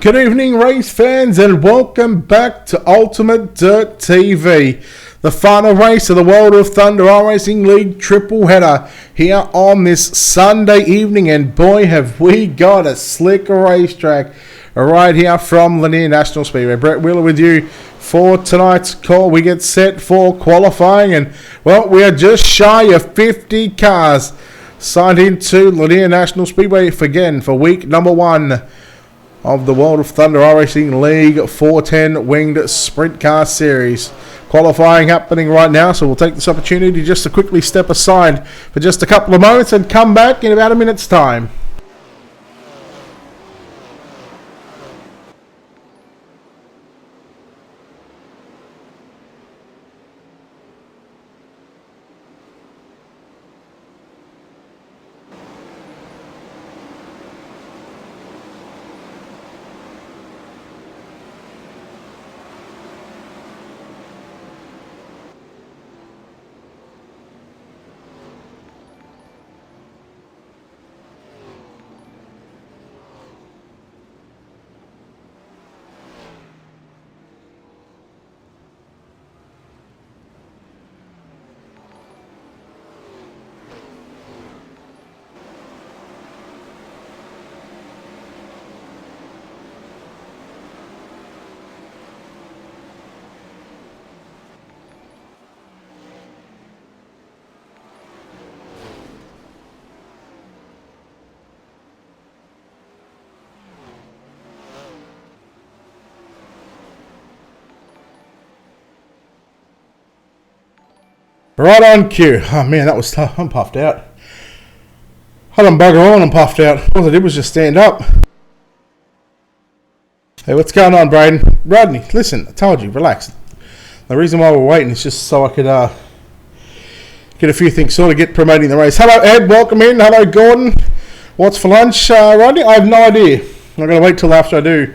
Good evening, race fans, and welcome back to Ultimate Dirt TV. The final race of the World of Thunder iRacing League triple header here on this Sunday evening, and boy have we got a slick racetrack right here from Lanier National Speedway. Brett Wheeler with you for tonight's call. We get set for qualifying, and well, we are just shy of 50 cars signed into Lanier National Speedway for week number 1 of the World of Thunder iRacing League 410 Winged Sprint Car Series. Qualifying happening right now, so we'll take this opportunity just to quickly step aside for just a couple of moments and come back in about a minute's time. Right on cue. Oh man, that was tough. I'm puffed out. Hold on, bugger on, I'm puffed out. All I did was just stand up. Hey, what's going on, Braden? Rodney, listen, I told you, relax. The reason why we're waiting is just so I could get a few things sorted, get promoting the race. Hello, Ed, welcome in. Hello, Gordon. What's for lunch, Rodney? I have no idea. I'm going to wait till after I do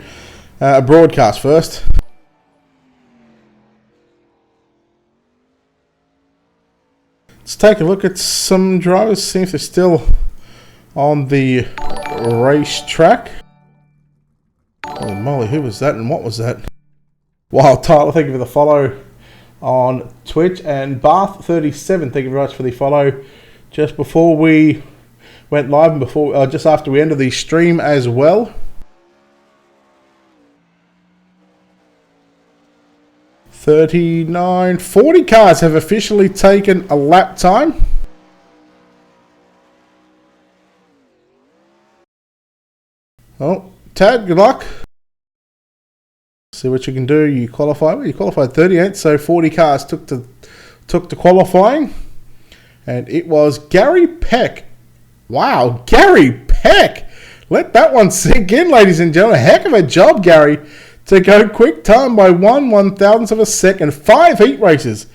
a broadcast first. Let's take a look at some drivers, see if they're still on the racetrack. Holy moly, who was that and what was that? Wow, Tyler, thank you for the follow on Twitch. And Bath37, thank you very much for the follow just before we went live and before, just after we ended the stream as well. 39, 40 cars have officially taken a lap time. Oh, Tad, good luck. See what you can do. You qualify. Well, you qualified 38, so 40 cars took to qualifying, and it was Gary Peck. Wow, Gary Peck. Let that one sink in, ladies and gentlemen. Heck of a job, Gary, to go quick time by 1/1000th of a second. 5 heat races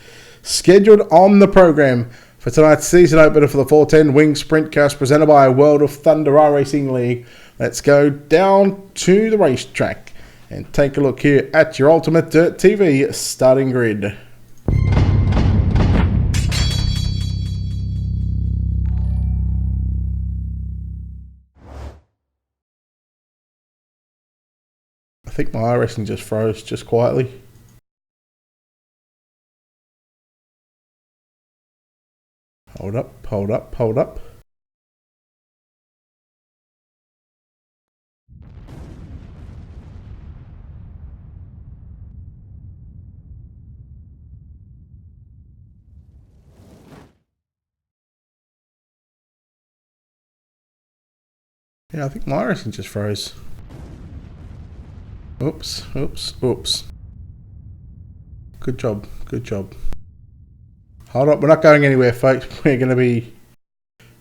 scheduled on the program for tonight's season opener for the 410 Winged Sprint Cars presented by World of Thunder iRacing League. Let's go down to the racetrack and take a look here at your Ultimate Dirt TV starting grid. I think my iRacing just froze just quietly. Hold up, hold up, hold up. Yeah, I think my iRacing just froze. Oops, oops, oops. Good job, good job. Hold up, we're not going anywhere, folks. We're going to be...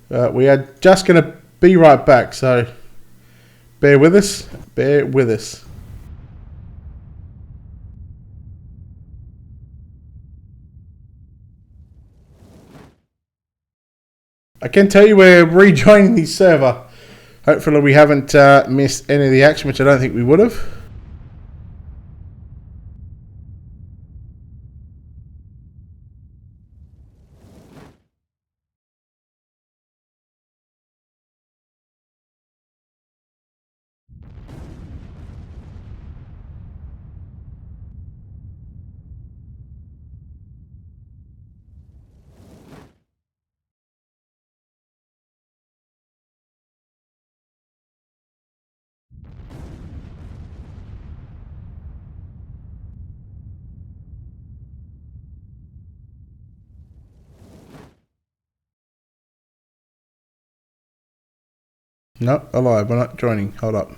we are just going to be right back, so bear with us, bear with us. I can tell you we're rejoining the server. Hopefully we haven't missed any of the action, which I don't think we would have. No, alive. We're not joining. Hold up.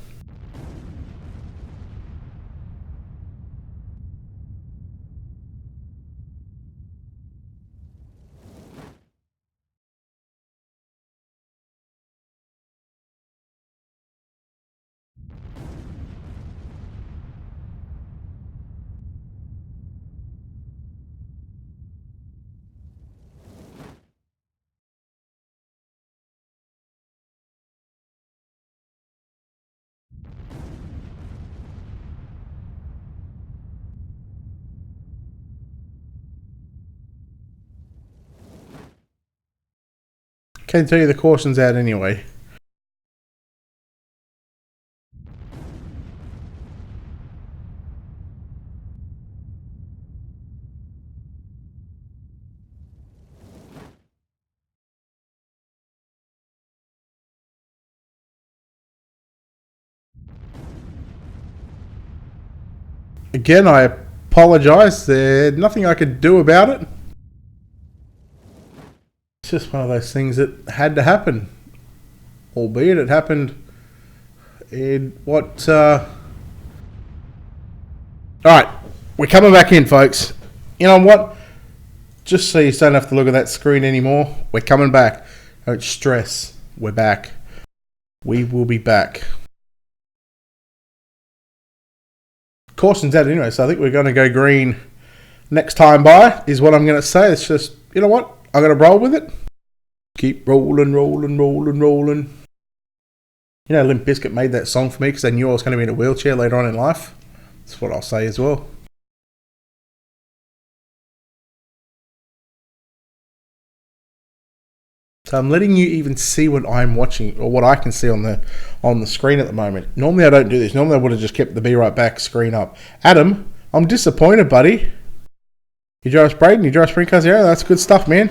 Can't tell you the caution's out anyway. Again, I apologise. There's nothing I could do about it. It's just one of those things that had to happen. Albeit it happened in what... Alright, we're coming back in, folks. You know what? Just so you don't have to look at that screen anymore, we're coming back. Don't stress. We're back. We will be back. Caution's out anyway, so I think we're going to go green next time by, is what I'm going to say. It's just, you know what? I'm going to roll with it. Keep rolling, rolling, rolling, rolling. You know, Limp Bizkit made that song for me because they knew I was going to be in a wheelchair later on in life. That's what I'll say as well. So I'm letting you even see what I'm watching, or what I can see on the screen at the moment. Normally I don't do this. Normally I would have just kept the Be Right Back screen up. Adam, I'm disappointed, buddy. You drive Braden, you drive Sprintcars, yeah, that's good stuff, man.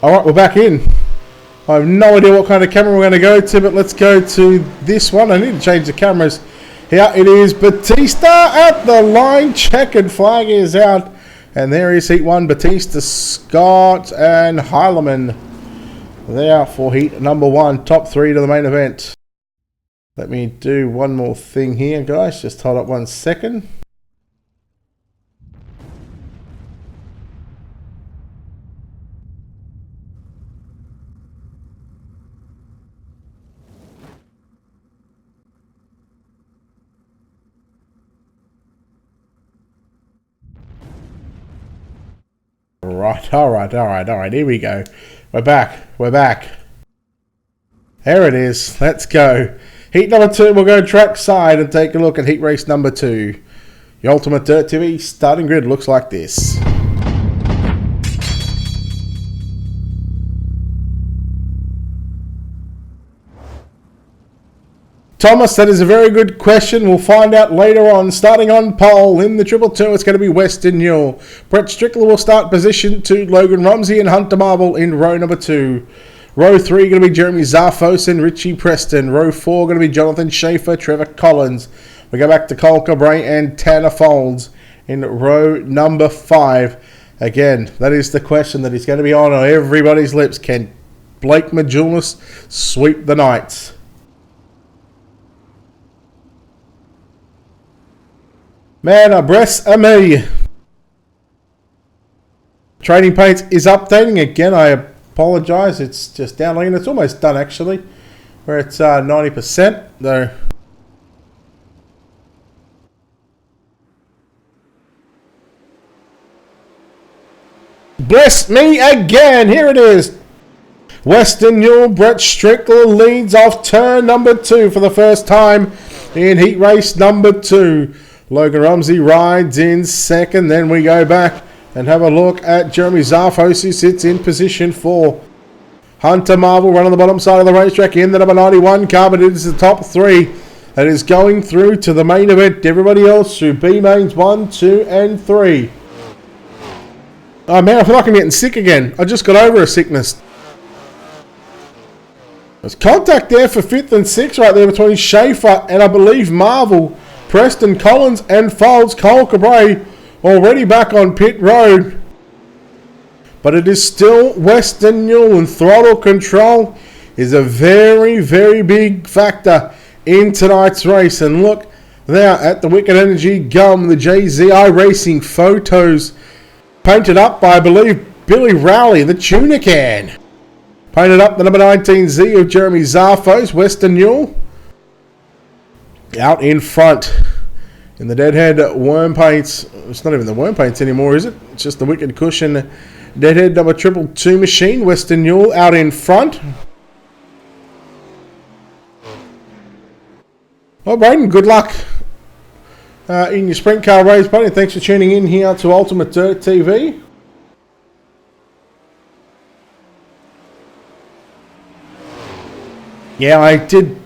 Alright, we're back in. I have no idea what kind of camera we're going to go to, but let's go to this one. I need to change the cameras. Here it is, Batista at the line. Checkered flag is out. And there is heat one, Batista, Scott, and Heilemann. There for heat number one, top three to the main event. Let me do one more thing here, guys. Just hold up 1 second. Right, alright, here we go. We're back. There it is, let's go. Heat number two, we'll go track side and take a look at heat race number two. The Ultimate Dirt TV starting grid looks like this. Thomas, that is a very good question. We'll find out later on. Starting on pole in the Triple Two, it's going to be Weston Newell. Brett Strickler will start position 2. Logan Rumsey and Hunter Marvel in row number 2. Row 3 going to be Jeremy Zarfos and Richie Preston. Row 4 going to be Jonathan Schaefer, Trevor Collins. We go back to Cole Cabray and Tanner Folds in row number 5. Again, that is the question that is going to be on everybody's lips. Can Blake Majulis sweep the Knights? Man, abreast of me. Training page is updating. Again, I apologise. It's just downloading. It's almost done, actually. Where it's 90%, though. Bless me again. Here it is. Weston Newell, Brett Strickler leads off turn number 2 for the first time in heat race number 2. Logan Rumsey rides in second. Then we go back and have a look at Jeremy Zarfos, who sits in position 4. Hunter Marvel run on the bottom side of the racetrack in the number 91 car, but it is the top 3 that is going through to the main event. Everybody else through B mains 1, 2, and 3. Oh man, I feel like I'm getting sick again. I just got over a sickness. There's contact there for 5th and 6th right there between Schaefer and I believe Marvel. Preston, Collins, and Folds. Cole Cabray already back on pit road. but it is still Western Newell, and throttle control is a very, very big factor in tonight's race. And look there at the Wicked Energy Gum, the JZI Racing photos painted up by, I believe, Billy Rowley, the tuna can. Painted up the number 19Z of Jeremy Zarfos, Western Newell. Out in front in the Deadhead worm paints. It's not even the worm paints anymore, is it? It's just the Wicked Cushion Deadhead number 222 machine. Western Newell out in front. Well, Braden, good luck in your sprint car race, buddy. Thanks for tuning in here to Ultimate Dirt TV. Yeah, I did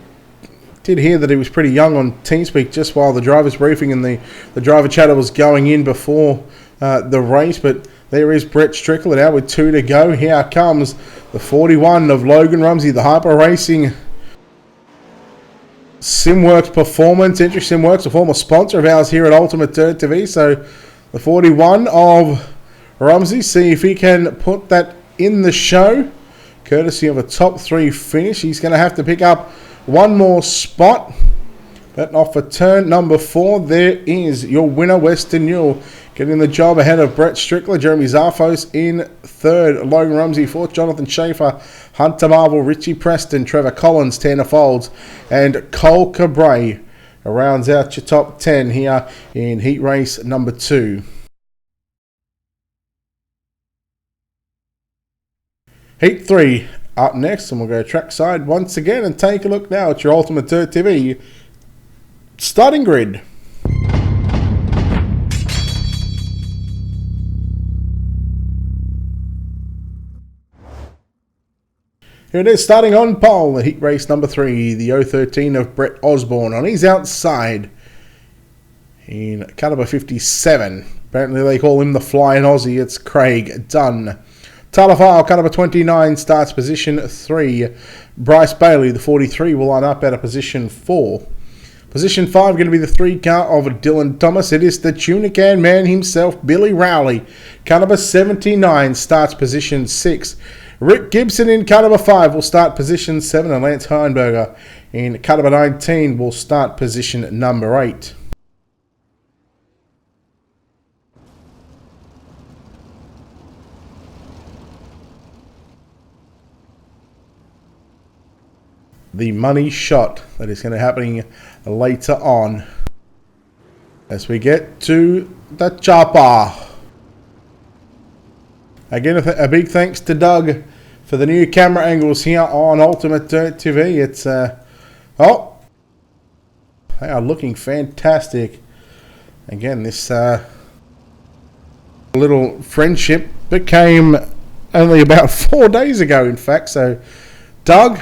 hear that he was pretty young on TeamSpeak just while the driver's briefing and the driver chatter was going in before the race. But there is Brett Strickland out with 2 to go. Here comes the 41 of Logan Rumsey, the Hyper Racing Simworks Performance. Entry Simworks, a former sponsor of ours here at Ultimate Dirt TV. So the 41 of Rumsey, see if he can put that in the show. Courtesy of a top 3 finish. He's going to have to pick up one more spot. But off for turn number 4, there is your winner, Western Newell, getting the job ahead of Brett Strickler, Jeremy Zarfos in 3rd, Logan Rumsey 4th, Jonathan Schaefer, Hunter Marvel, Richie Preston, Trevor Collins, Tanner Folds, and Cole Cabray rounds out your top 10 here in heat race number 2. Heat 3 up next, and we'll go trackside once again and take a look now at your Ultimate Dirt TV starting grid. Here it is, starting on pole, the heat race number 3, the 013 of Brett Osborne on his outside in caliber 57. Apparently they call him the Flying Aussie. It's Craig Dunn. Tyler File, caliber 29, starts position 3. Bryce Bailey, the 43, will line up out of position 4. Position 5 going to be the 3 car of Dylan Thomas. It is the tuna can man himself, Billy Rowley. Caliber 79 starts position 6. Rick Gibson in caliber 5 will start position 7. And Lance Heinberger in caliber 19 will start position number 8. The money shot that is going to be happening later on as we get to the chopper. Again, a big thanks to Doug for the new camera angles here on Ultimate Dirt TV. It's oh, they are looking fantastic. Again, this little friendship became only about 4 days ago, in fact. So, Doug,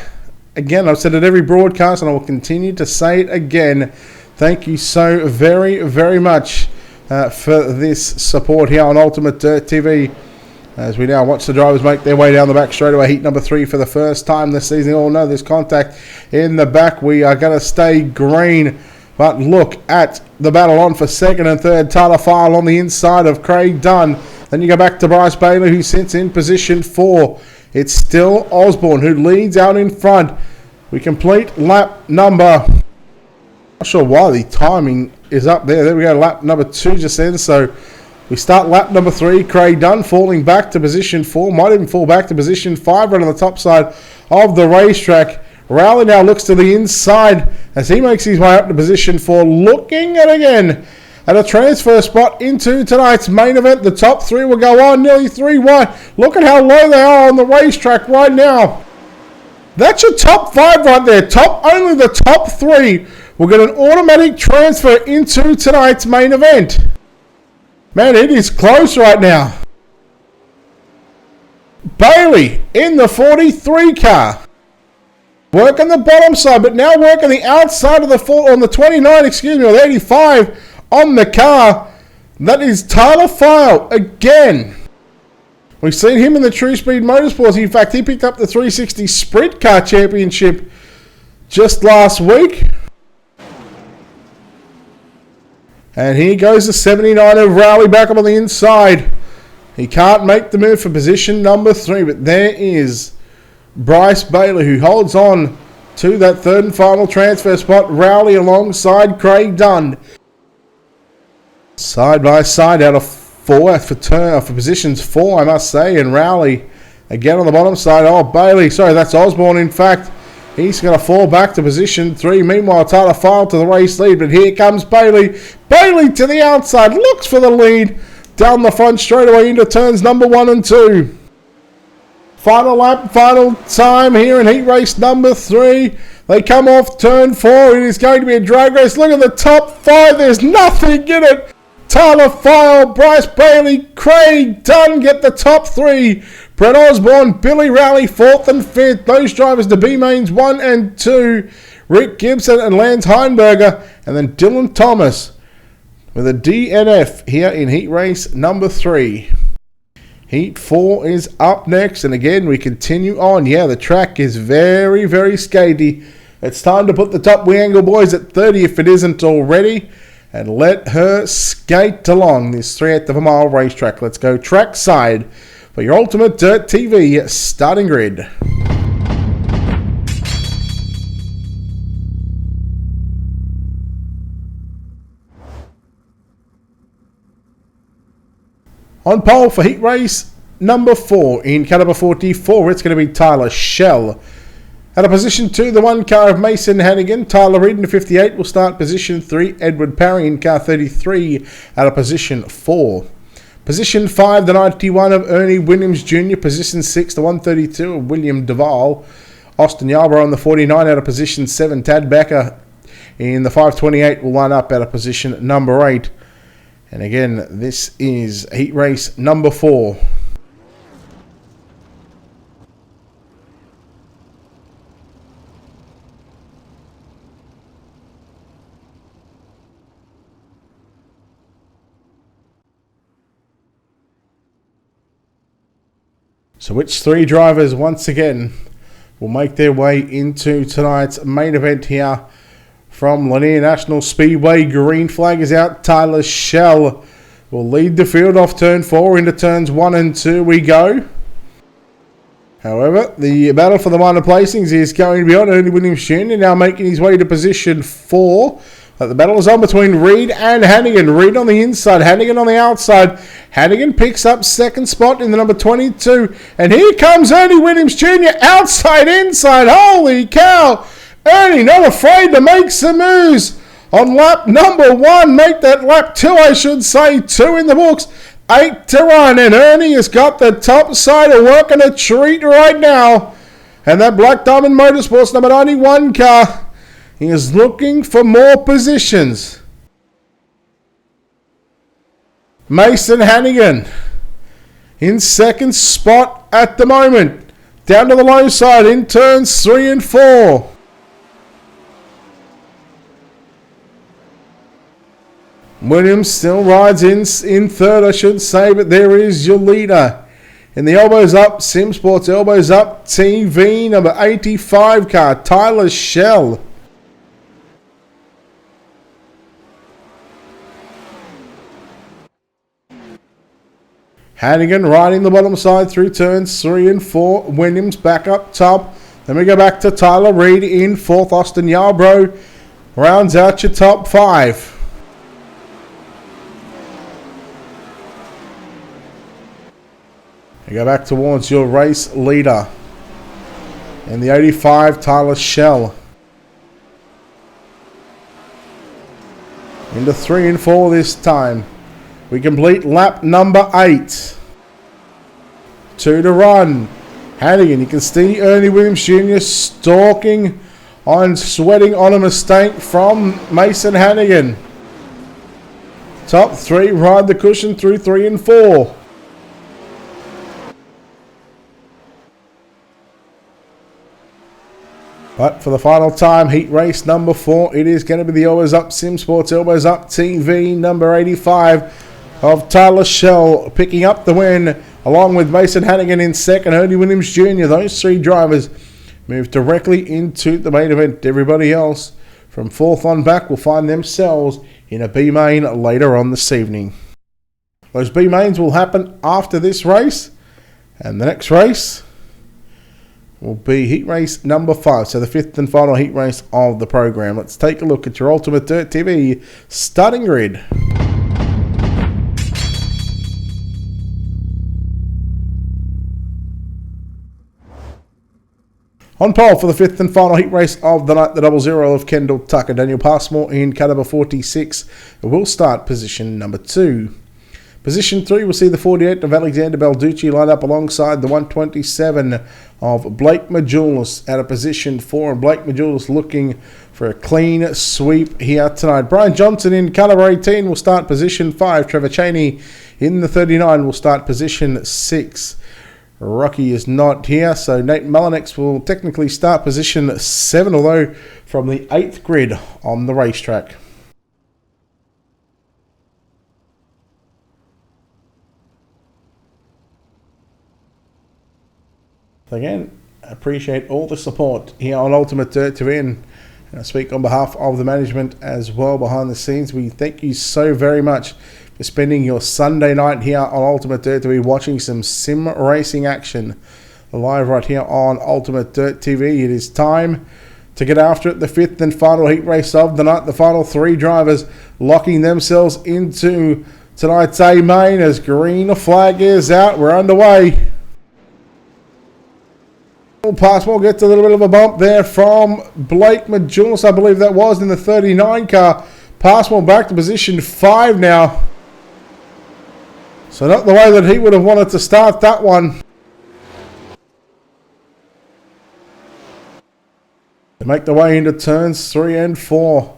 again, I've said it every broadcast and I will continue to say it again. Thank you so very, very much for this support here on Ultimate Dirt TV. As we now watch the drivers make their way down the back straightaway, heat number 3 for the first time this season. Oh no, there's contact in the back. We are going to stay green. But look at the battle on for 2nd and 3rd. Tyler File on the inside of Craig Dunn. Then you go back to Bryce Bailey, who sits in position 4. It's still Osborne who leads out in front. We complete lap number... Not sure why the timing is up there. There we go, lap number 2 just then. So we start lap number 3. Craig Dunn falling back to position 4. Might even fall back to position 5 right on the top side of the racetrack. Rowley now looks to the inside as he makes his way up to position 4. Looking at again at a transfer spot into tonight's main event. The top 3 will go on nearly 3 wide. Look at how low they are on the racetrack right now. That's your top 5 right there. Only the top 3 will get an automatic transfer into tonight's main event. Man, it is close right now. Bailey in the 43 car. Work on the bottom side, but now work on the outside of the on the 29, excuse me, or the 85 on the car. That is Tyler File again. We've seen him in the True Speed Motorsports. In fact, he picked up the 360 Sprint Car Championship just last week. And here goes the 79 of Rowley back up on the inside. He can't make the move for position number 3, but there is Bryce Bailey, who holds on to that third and final transfer spot. Rowley alongside Craig Dunn. Side by side out of 4 for positions 4, I must say, and Rowley again on the bottom side. Oh, Bailey, sorry, that's Osborne in fact. He's going to fall back to position 3. Meanwhile, Tyler File to the race lead, but here comes Bailey. Bailey to the outside, looks for the lead. Down the front straight away into turns number 1 and 2. Final lap, final time here in heat race number 3. They come off turn 4. It is going to be a drag race. Look at the top 5. There's nothing in it. Tyler File, Bryce Bailey, Craig Dunn get the top 3. Brett Osborne, Billy Rowley, 4th and 5th. Those drivers to B-Mains 1 and 2. Rick Gibson and Lance Heinberger. And then Dylan Thomas with a DNF here in heat race number 3. Heat 4 is up next. And again, we continue on. Yeah, the track is very, very skaty. It's time to put the top wing angle boys at 30 if it isn't already. And let her skate along this 3/8 of a mile racetrack. Let's go trackside for your Ultimate Dirt TV starting grid. On pole for heat race number 4 in car number 44, it's going to be Tyler Shell. At a position 2, the 1 car of Mason Hannigan. Tyler Reed in 58 will start position 3. Edward Parry in car 33 at a position 4. Position 5, the 91 of Ernie Williams Jr. Position 6, the 132 of William Duvall. Austin Yarborough in the 49 out of position 7. Tad Becker in the 528 will line up at a position number 8. And again, this is heat race number 4. So which 3 drivers once again will make their way into tonight's main event here from Lanier National Speedway? Green flag is out. Tyler Shell will lead the field off turn 4 into turns 1 and 2 we go. However, the battle for the minor placings is going to be on. Ernie Williams Jr. now making his way to position 4. The battle is on between Reed and Hannigan. Reed on the inside, Hannigan on the outside. Hannigan picks up second spot in the number 22. And here comes Ernie Williams Jr. outside, inside. Holy cow! Ernie not afraid to make some moves on lap number 1. Make that lap 2, I should say. 2 in the books. 8 to run. And Ernie has got the top side of working a treat right now. And that Black Diamond Motorsports number 91 car, he is looking for more positions. Mason Hannigan in second spot at the moment. Down to the low side in turns 3 and 4. Williams still rides in third, I should say, but there is your leader. In the elbows up, Sim Sports elbows up TV number 85 car, Tyler Shell. Hannigan riding the bottom side through turns 3 and 4. Williams back up top. Then we go back to Tyler Reed in 4th. Austin Yarborough rounds out your top 5. You go back towards your race leader. In the 85, Tyler Shell. Into 3 and 4 this time. We complete lap number 8. 2 to run. Hannigan, you can see Ernie Williams Jr. stalking on, sweating on a mistake from Mason Hannigan. Top 3 ride the cushion through 3 and 4. But for the final time, heat race number 4, it is going to be the Elbows Up Sim Sports Elbows Up TV number 85 of Tyler Shell picking up the win, along with Mason Hannigan in second, Ernie Williams Jr. Those 3 drivers move directly into the main event. Everybody else from 4th on back will find themselves in a B main later on this evening. Those B mains will happen after this race. And the next race will be heat race number 5. So the 5th and final heat race of the program. Let's take a look at your Ultimate Dirt TV starting grid. On pole for the 5th and final heat race of the night, the 00 of Kendall Tucker. Daniel Passmore in car number 46 will start position number 2. Position 3 will see the 48 of Alexander Balducci lined up alongside the 127 of Blake Majulis out of position 4. And Blake Majulis looking for a clean sweep here tonight. Brian Johnson in car number 18 will start position 5. Trevor Cheney in the 39 will start position 6. Rocky is not here, so Nate Mullinex will technically start position 7, although from the 8th grid on the racetrack. Again, appreciate all the support here on Ultimate Dirt TV, and I speak on behalf of the management as well behind the scenes. We thank you so very much for spending your Sunday night here on Ultimate Dirt TV watching some sim racing action live right here on Ultimate Dirt TV. It is time to get after it. The 5th and final heat race of the night. The final 3 drivers locking themselves into tonight's A main as green flag is out. We're underway. Passmore gets a little bit of a bump there from Blake Majulis, I believe that was, in the 39 car. Passmore back to position 5 now. So not the way that he would have wanted to start that one. They make their way into turns 3 and 4.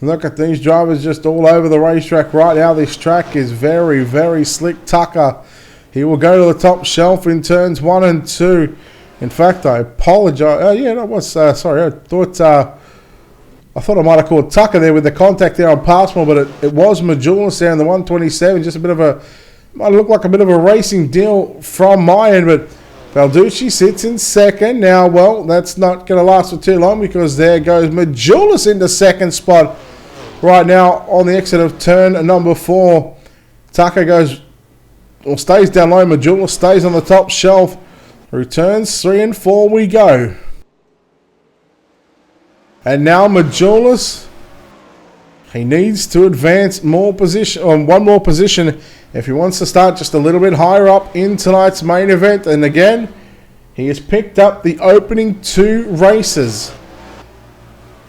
Look at these drivers just all over the racetrack right now. This track is very, very slick. Tucker, he will go to the top shelf in turns 1 and 2. In fact, I apologize. Oh, yeah, that was, sorry, I thought I might have called Tucker there with the contact there on Passmore, but it was Majulis there in the 127. Just a bit of a, might look like a bit of a racing deal from my end, but Balducci sits in second. Now, well, that's not going to last for too long because there goes Majulis into second spot right now on the exit of turn number 4. Tucker goes, or stays down low. Majulis stays on the top shelf. Returns 3 and 4 we go. And now Majulis, he needs to advance more position, on one more position if he wants to start just a little bit higher up in tonight's main event. And again, he has picked up the opening 2 races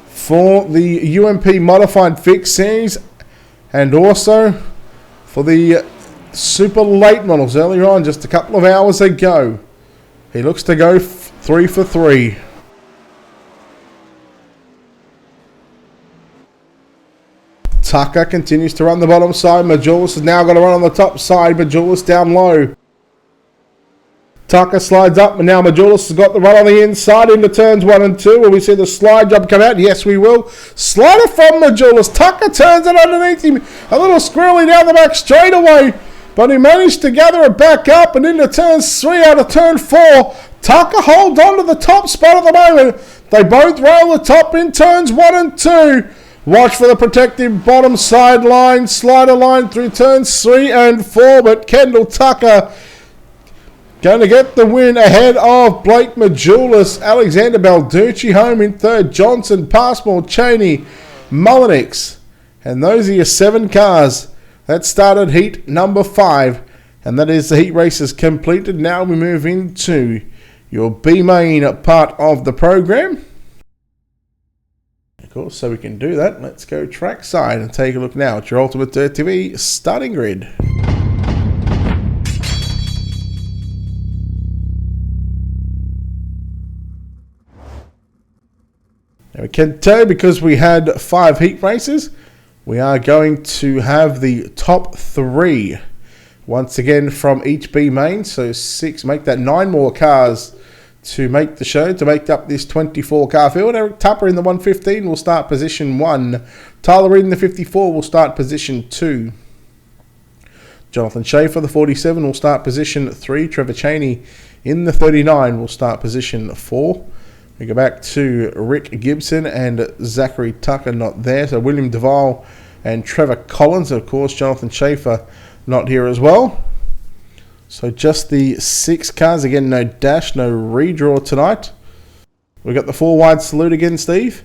for the UMP Modified Fixed Series and also for the Super Late Models earlier on, just a couple of hours ago. He looks to go 3 for 3. Tucker continues to run the bottom side. Majulis has now got to run on the top side. Majulis down low. Tucker slides up, and now Majulis has got the run on the inside into turns 1 and 2. Will we see the slide job come out? Yes, we will. Slider from Majulis. Tucker turns it underneath him. A little squirrely down the back straightaway. But he managed to gather it back up and into turns 3 out of turn 4. Tucker holds on to the top spot at the moment. They both roll the top in turns 1 and 2. Watch for the protective bottom side line, slider line through turns 3 and 4. But Kendall Tucker going to get the win ahead of Blake Majulis. Alexander Balducci home in third. Johnson, Passmore, Cheney, Mullinex. And those are your 7 cars. That started heat number 5, and that is the heat races completed. Now we move into your B main part of the program. Of course, so we can do that, let's go trackside and take a look now at your Ultimate Dirt TV starting grid. Now we can tell because we had 5 heat races. We are going to have the top 3 once again from each B main. So 6, make that 9 more cars to make the show, to make up this 24 car field. Eric Tupper in the 115 will start position 1. Tyler Reid in the 54 will start position 2. Jonathan Schaefer, the 47, will start position 3. Trevor Cheney in the 39 will start position 4. We go back to Rick Gibson and Zachary Tucker, not there. So William Duvall and Trevor Collins. Of course, Jonathan Schaefer, not here as well. So just the 6 cars. Again, no dash, no redraw tonight. We've got the 4 wide salute again, Steve.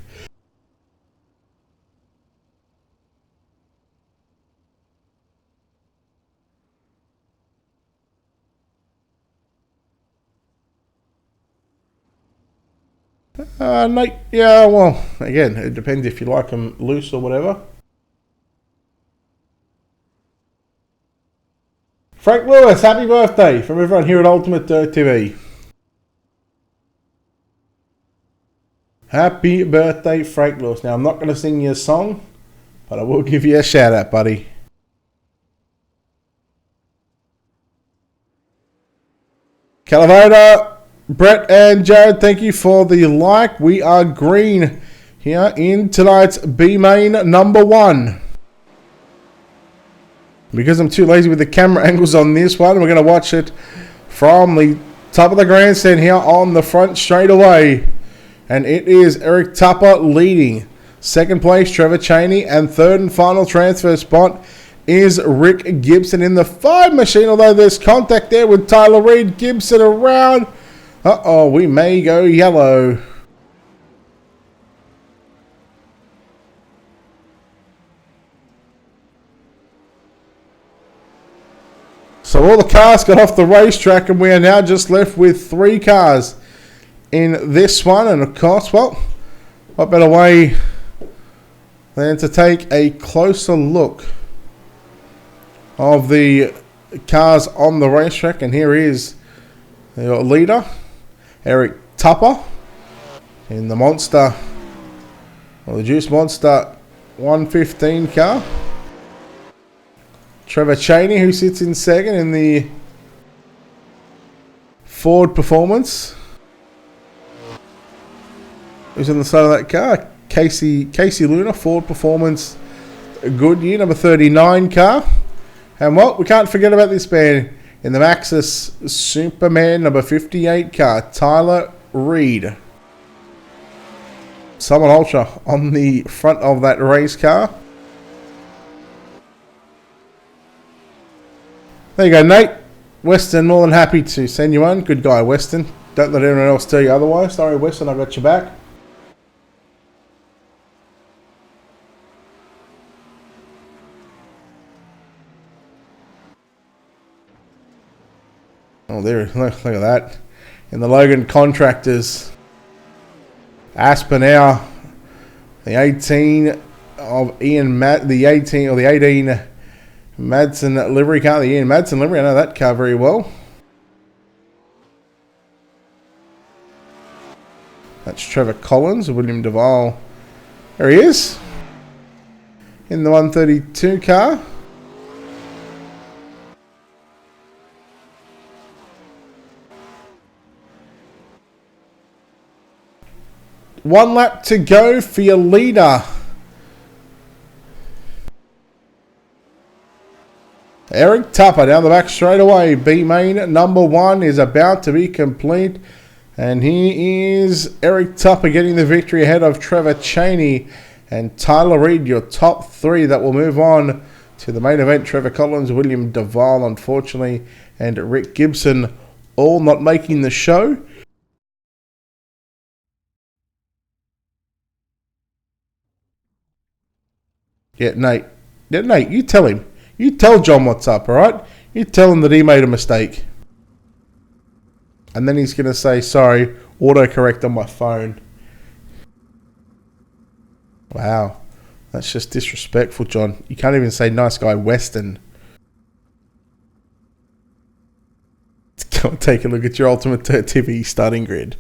No, yeah, well, again, it depends if you like them loose or whatever. Frank Lewis, happy birthday from everyone here at Ultimate Dirt TV. Happy birthday, Frank Lewis. Now, I'm not going to sing you a song, but I will give you a shout out, buddy. Calavada, Brett and Jared, thank you for the like. We are green here in tonight's B main number 1. Because I'm too lazy with the camera angles on this one, we're going to watch it from the top of the grandstand here on the front straight away. And it is Eric Tupper leading. Second place, Trevor Cheney. And third and final transfer spot is Rick Gibson in the 5 machine. Although there's contact there with Tyler Reed. Gibson around. Uh-oh, we may go yellow. So all the cars got off the racetrack and we are now just left with 3 cars in this one. And of course, well, what better way than to take a closer look of the cars on the racetrack. And here is your leader, Eric Tupper, in the Monster, or the Juice Monster 115 car. Trevor Cheney, who sits in second in the Ford Performance. Who's on the side of that car? Casey Luna, Ford Performance Goodyear, number 39 car. And what? We can't forget about this man in the Maxxis Superman, number 58 car, Tyler Reed. Summit Ultra on the front of that race car. There you go, Nate. Weston, more than happy to send you one. Good guy, Weston. Don't let anyone else tell you otherwise. Sorry, Weston, I got your back. Oh, there, look at that. In the Logan Contractors, Aspinall, the 18 of Ian Matt, the 18 or the 18 Madsen livery car, the Ian Madsen livery. I know that car very well. That's Trevor Collins, William Duval. There he is. In the 132 car. One lap to go for your leader. Eric Tupper down the back straight away. B main number 1 is about to be complete. And here is Eric Tupper getting the victory ahead of Trevor Cheney and Tyler Reed, your top 3 that will move on to the main event. Trevor Collins, William Duval, unfortunately, and Rick Gibson all not making the show. Yeah, Nate, you tell him. You tell John what's up, all right? You tell him that he made a mistake. And then he's going to say, sorry, autocorrect on my phone. Wow. That's just disrespectful, John. You can't even say nice guy Weston. Let's go and take a look at your Ultimate TV starting grid.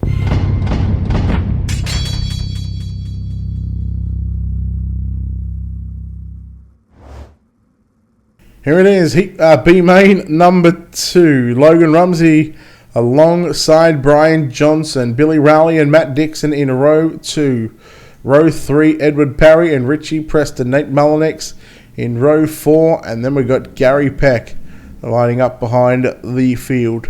Here it is, B main number 2. Logan Rumsey alongside Brian Johnson. Billy Rowley and Matt Dixon in row 2. Row 3, Edward Parry and Richie Preston. Nate Mullinex in row 4. And then we've got Gary Peck lining up behind the field.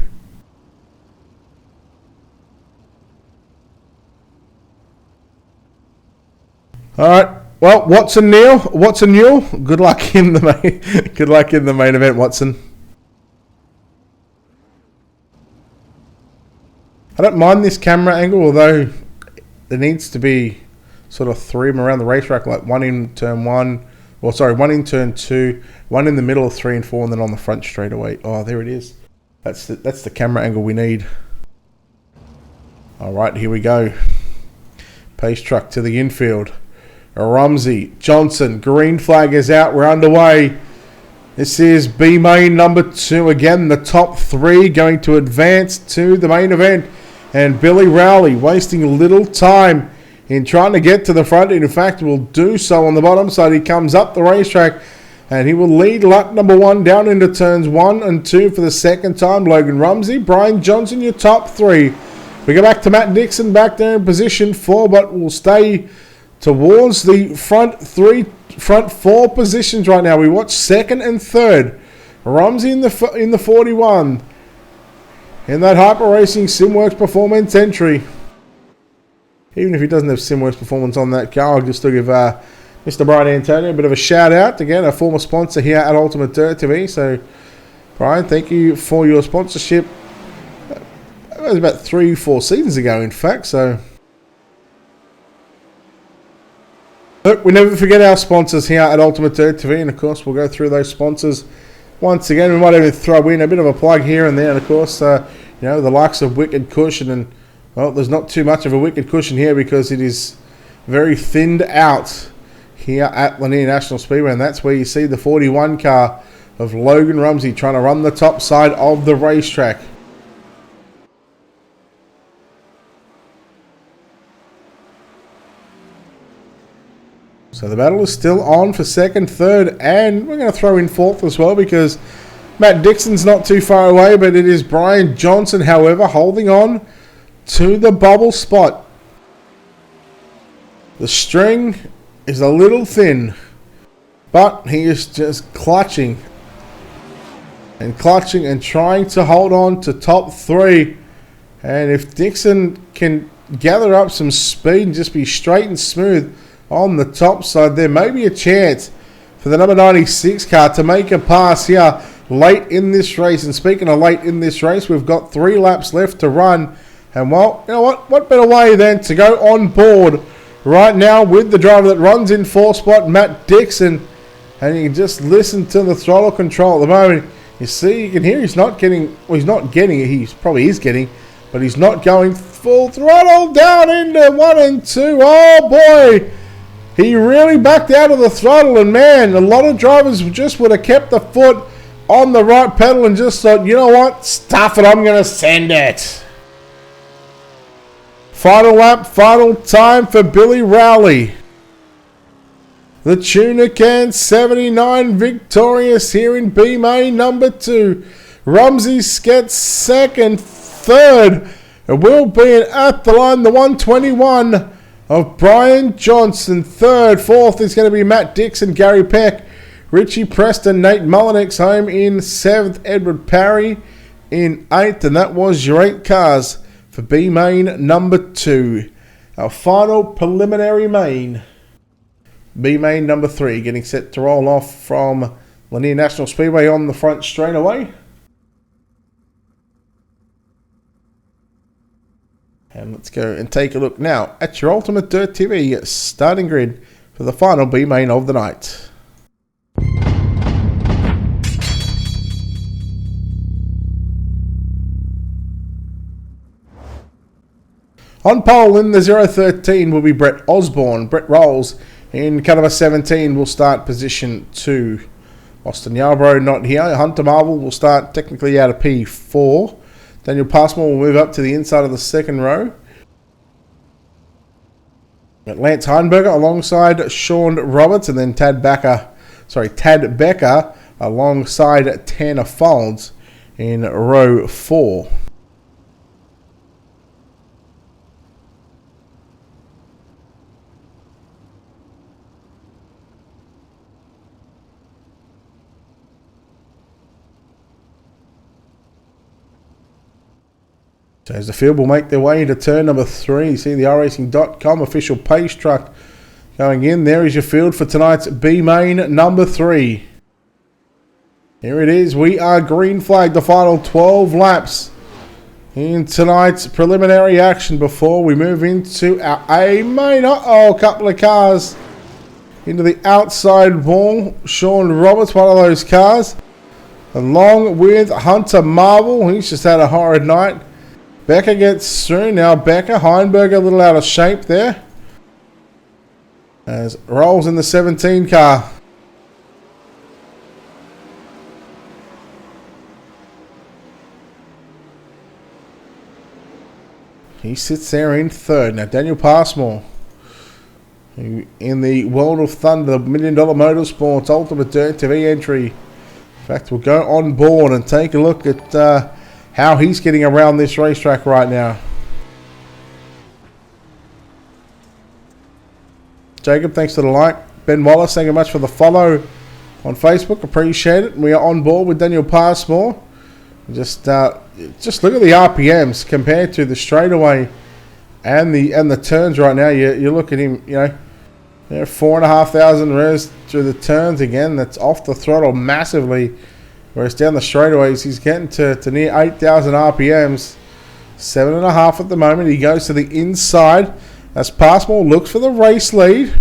Alright, Well, Watson Neil. Good luck in the main. Good luck in the main event, Watson. I don't mind this camera angle, although there needs to be sort of three of them around the racetrack, like one in turn one, or sorry, one in turn two, one in the middle of 3 and 4, and then on the front straight away. Oh, there it is. That's the camera angle we need. All right, here we go. Pace truck to the infield. Rumsey, Johnson, green flag is out. We're underway. This is B main number 2 again. The top 3 going to advance to the main event. And Billy Rowley wasting little time in trying to get to the front. In fact, will do so on the bottom side. He comes up the racetrack and he will lead lap number 1 down into turns 1 and 2 for the second time. Logan Rumsey, Brian Johnson, your top 3. We go back to Matt Dixon back there in position 4, but we'll stay towards the front 4 positions right now. We watch 2nd and 3rd. Rumsey in the 41. In that Hyper Racing Simworks Performance entry. Even if he doesn't have Simworks Performance on that car, I'll just give Mr. Brian Antonio a bit of a shout out. Again, a former sponsor here at Ultimate Dirt TV. So, Brian, thank you for your sponsorship. It was about 3-4 seasons ago, in fact. So, look, we never forget our sponsors here at Ultimate Dirt TV. And, of course, we'll go through those sponsors once again. We might even throw in a bit of a plug here and there. And, of course, you know, the likes of Wicked Cushion. And, well, there's not too much of a Wicked Cushion here because it is very thinned out here at Lanier National Speedway. And that's where you see the 41 car of Logan Rumsey trying to run the top side of the racetrack. So the battle is still on for 2nd, 3rd, and we're going to throw in 4th as well because Matt Dixon's not too far away, but it is Brian Johnson, however, holding on to the bubble spot. The string is a little thin, but he is just clutching and trying to hold on to top 3. And if Dixon can gather up some speed and just be straight and smooth on the top side, there may be a chance for the number 96 car to make a pass here late in this race. And speaking of late in this race, we've got 3 laps left to run. And well, you know what better way than to go on board right now with the driver that runs in 4th spot, Matt Dixon. And you can just listen to the throttle control at the moment. You see, you can hear he's not getting, well, he's not getting it, he probably is getting, but he's not going full throttle down into 1 and 2. Oh boy! He really backed out of the throttle, and man, a lot of drivers just would have kept the foot on the right pedal and just thought, you know what, stuff it, I'm going to send it. Final lap, final time for Billy Rowley. The Tuna Can 79 victorious here in B main number 2. Rumsey gets 2nd, 3rd. It will be at the line, the 121. Of Brian Johnson. 3rd, 4th is going to be Matt Dixon, Gary Peck, Richie Preston, Nate Mullinex home in 7th, Edward Parry in 8th, and that was your 8 cars for B main number 2. Our final preliminary main, B main number 3, getting set to roll off from Lanier National Speedway on the front straightaway. And let's go and take a look now at your Ultimate Dirt TV starting grid for the final B main of the night. On pole in the 013 will be Brett Osborne. Brett Rolls in car number 17 will start position 2. Austin Yarbrough not here. Hunter Marvel will start technically out of P4. Daniel Passmore will move up to the inside of the 2nd row. Lance Heinberger alongside Sean Roberts, and then Tad Becker alongside Tanner Folds in row 4. So as the field will make their way into turn number 3, you see the iRacing.com official pace truck Going in, there is your field for tonight's B main number 3. Here it is. We are green flag, the final 12 laps in tonight's preliminary action before we move into our A main. A couple of cars into the outside wall. Sean Roberts, one of those cars, along with Hunter Marvel. He's just had a horrid night. Becker gets through. Now Becker, Heinberger a little out of shape there, as rolls in the 17 car. He sits there in third. Now Daniel Passmore, who in the World of Thunder, the $1 Million Motorsports Ultimate Dirt TV entry. In fact, we'll go on board and take a look at how he's getting around this racetrack right now. Jacob, thanks for the like. Ben Wallace, thank you much for the follow on Facebook. Appreciate it. We are on board with Daniel Passmore. Just look at the RPMs compared to the straightaway and the turns right now. You look at him, 4,500 revs through the turns again. That's off the throttle massively. Whereas down the straightaways, he's getting to near 8,000 RPMs. 7.5 at the moment. He goes to the inside as Passmore looks for the race lead.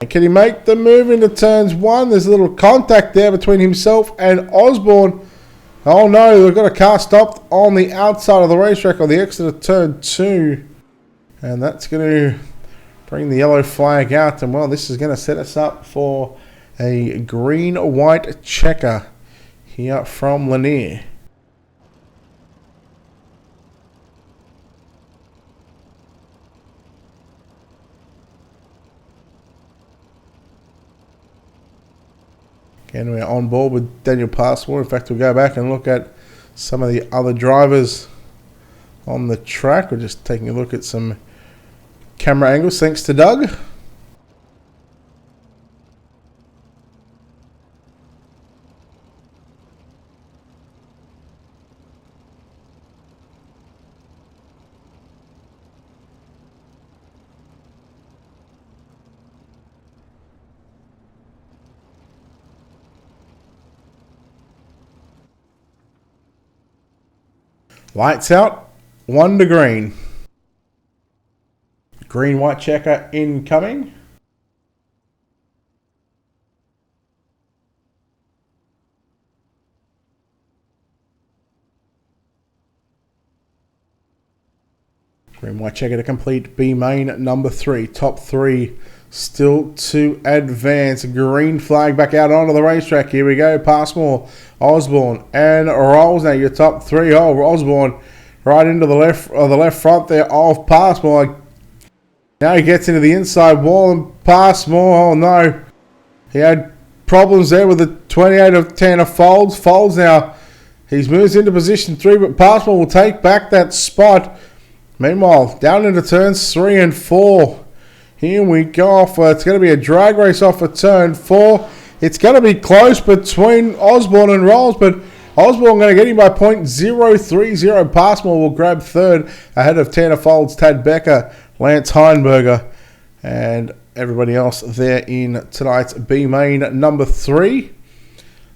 And can he make the move into turns 1? There's a little contact there between himself and Osborne. Oh no, they've got a car stopped on the outside of the racetrack on the exit of turn 2. And that's going to bring the yellow flag out. And well, this is going to set us up for a green-white checker here from Lanier. Again, we're on board with Daniel Passmore. In fact, we'll go back and look at some of the other drivers on the track. We're just taking a look at some camera angles, thanks to Doug. Lights out, 1 to green. Green-white checker incoming. Green-white checker to complete B main number 3. Top 3 still to advance. Green flag back out onto the racetrack. Here we go. Passmore, Osborne, and rolls. Now your top 3. Oh, Osborne right into the left front there of Passmore. Now he gets into the inside wall and Passmore. Oh no, he had problems there with the 28 of 10 of Folds. Folds now, he's moves into position 3, but Passmore will take back that spot. Meanwhile, down into turns 3 and 4. Here we go. It's going to be a drag race off of turn 4. It's going to be close between Osborne and Rolls, but Osborne going to get him by .030. Passmore will grab third ahead of Tanner Folds, Tad Becker, Lance Heinberger, and everybody else there in tonight's B main number 3.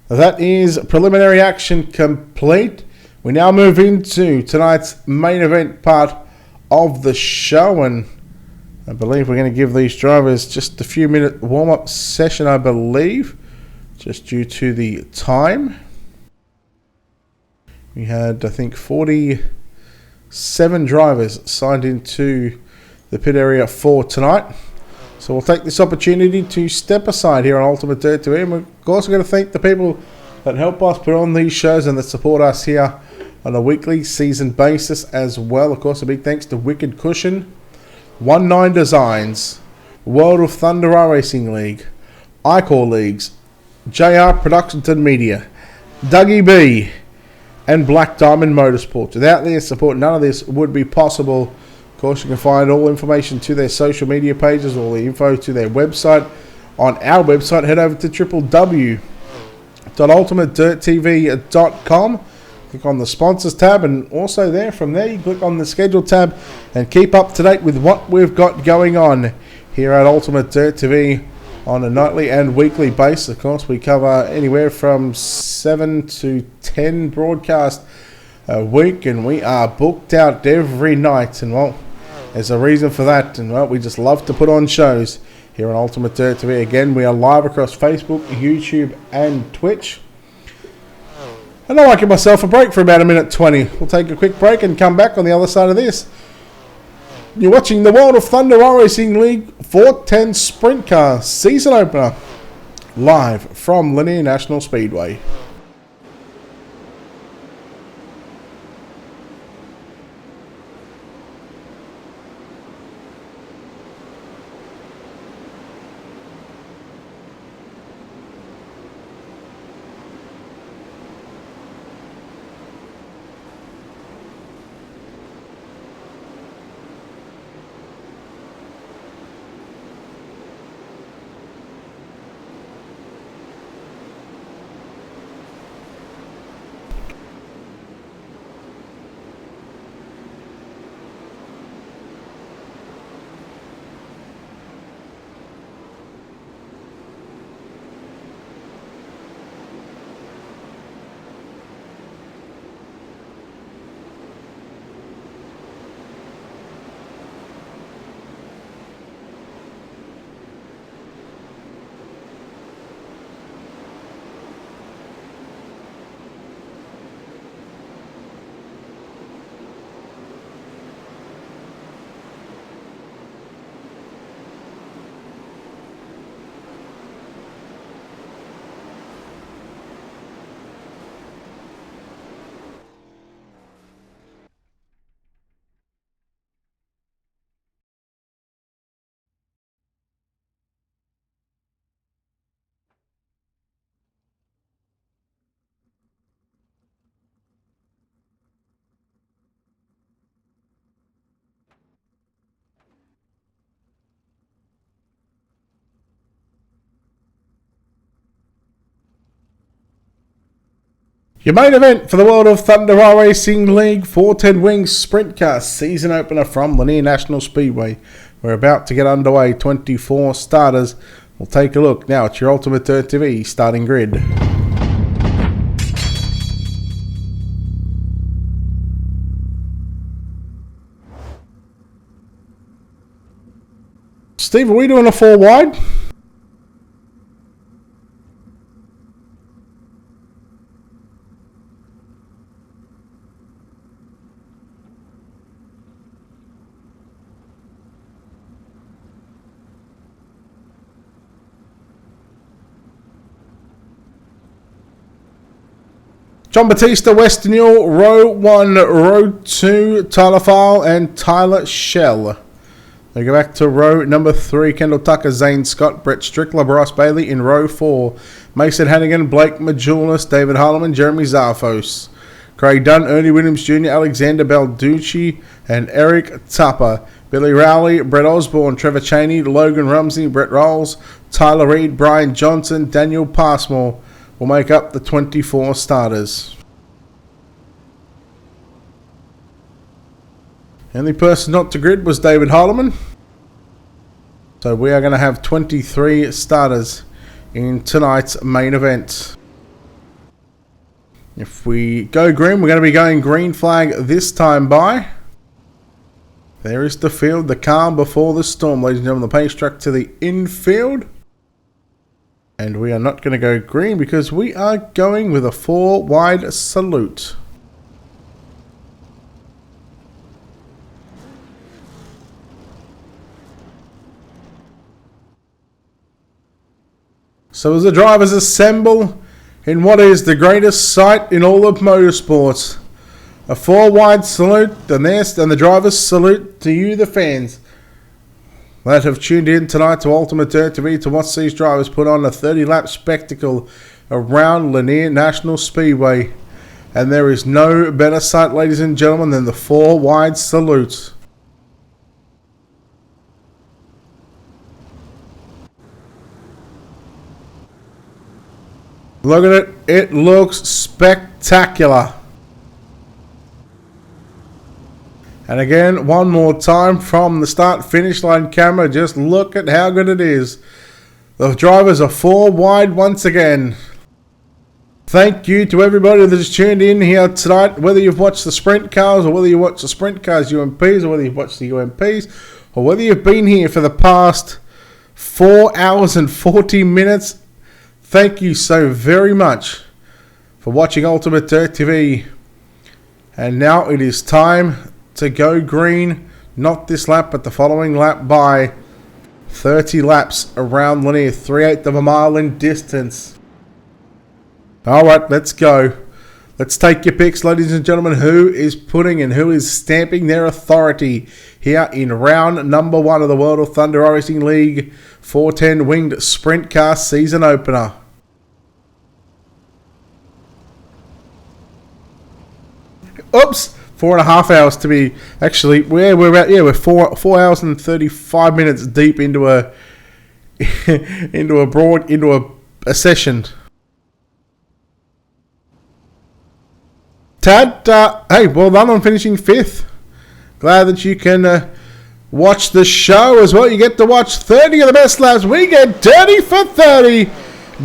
That is preliminary action complete. We now move into tonight's main event part of the show, and I believe we're going to give these drivers just a few minute warm-up session, I believe, just due to the time. We had, I think, 47 drivers signed into the pit area for tonight. So we'll take this opportunity to step aside here on Ultimate Dirt TV, and we're also going to thank the people that help us put on these shows and that support us here on a weekly season basis as well. Of course, a big thanks to Wicked Cushion, 19 Designs, World of Thunder iRacing League, iCore Leagues, JR Productions and Media, Dougie B, and Black Diamond Motorsports. Without their support, none of this would be possible. Of course, you can find all information to their social media pages, all the info to their website on our website. Head over to www.ultimatedirttv.com. click on the sponsors tab, and also from there you click on the schedule tab and keep up to date with what we've got going on here at Ultimate Dirt TV on a nightly and weekly basis. Of course, we cover anywhere from 7 to 10 broadcasts a week, and we are booked out every night, and well, there's a reason for that, and well, we just love to put on shows here on Ultimate Dirt TV. Again, we are live across Facebook, YouTube and Twitch. And I might give myself a break for about a minute 20. We'll take a quick break and come back on the other side of this. You're watching the World of Thunder iRacing League 410 Sprint Car season opener live from Lanier National Speedway. Your main event for the World of Thunder iRacing League 410 Wings Sprint Car season opener from Lanier National Speedway. We're about to get underway, 24 starters. We'll take a look now at your Ultimate Dirt TV starting grid. Steve, are we doing a 4 wide? John Batista, Western Yule, row 1, row 2, Tyler File and Tyler Shell. They go back to row number 3, Kendall Tucker, Zane Scott, Brett Strickler, Bryce Bailey in row 4. Mason Hannigan, Blake Majulis, David Harleman, Jeremy Zarfos. Craig Dunn, Ernie Williams Jr., Alexander Balducci and Eric Tupper. Billy Rowley, Brett Osborne, Trevor Cheney, Logan Rumsey, Brett Rolls, Tyler Reed, Brian Johnson, Daniel Passmore will make up the 24 starters. The only person not to grid was David Harleman. So we are going to have 23 starters in tonight's main event. If we go green, we're going to be going green flag this time by. There is the field, the calm before the storm. Ladies and gentlemen, the pace truck to the infield. And we are not going to go green because we are going with a 4 wide salute. So as the drivers assemble in what is the greatest sight in all of motorsports, a 4 wide salute, and the drivers salute to you, the fans, that have tuned in tonight to Ultimate Dirt TV to watch these drivers put on a 30-lap spectacle around Lanier National Speedway. And there is no better sight, ladies and gentlemen, than the 4 wide salute. Look at it. It looks spectacular. And again, one more time from the start-finish line camera. Just look at how good it is. The drivers are 4 wide once again. Thank you to everybody that has tuned in here tonight, whether you've watched the Sprint Cars or whether you watch the Sprint Cars UMPs or whether you've watched the UMPs or whether you've been here for the past 4 hours and 40 minutes. Thank you so very much for watching Ultimate Dirt TV. And now it is time to go green, not this lap but the following lap by 30 laps around Lanier, 3/8 of a mile in distance. Alright, let's go. Let's take your picks, ladies and gentlemen. Who is putting and who is stamping their authority here in round number 1 of the World of Thunder iRacing League 410 Winged Sprint Car season opener? Oops! 4.5 hours to be actually where we're at. Yeah, we're 4 hours and 35 minutes deep into a a session. Tad, hey, well done on finishing 5th. Glad that you can watch the show as well. You get to watch 30 of the best laps. We get dirty for 30.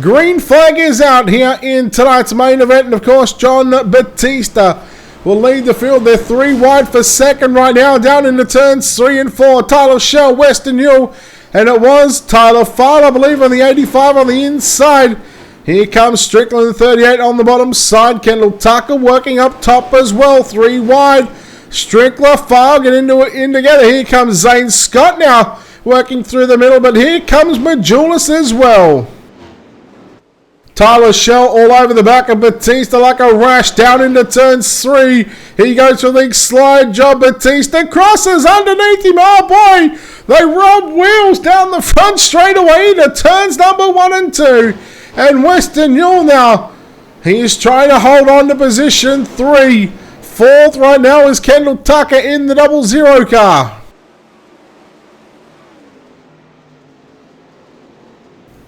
Green flag is out here in tonight's main event, and of course, John Batista will lead the field. They're 3 wide for second right now, down into turns 3 and 4. Tyler Shell, Western Yule, and it was Tyler File, I believe, on the 85 on the inside. Here comes Strickland, 38 on the bottom side. Kendall Tucker working up top as well, 3 wide. Strickler, File get in together. Here comes Zane Scott now working through the middle, but here comes Majulis as well. Tyler Shell all over the back of Batista like a rash down into turns 3. He goes for the slide job. Batista crosses underneath him. Oh boy, they rob wheels down the front straight away into turns number 1 and 2. And Western Yule now, he is trying to hold on to position 3. 4th right now is Kendall Tucker in the 00 car.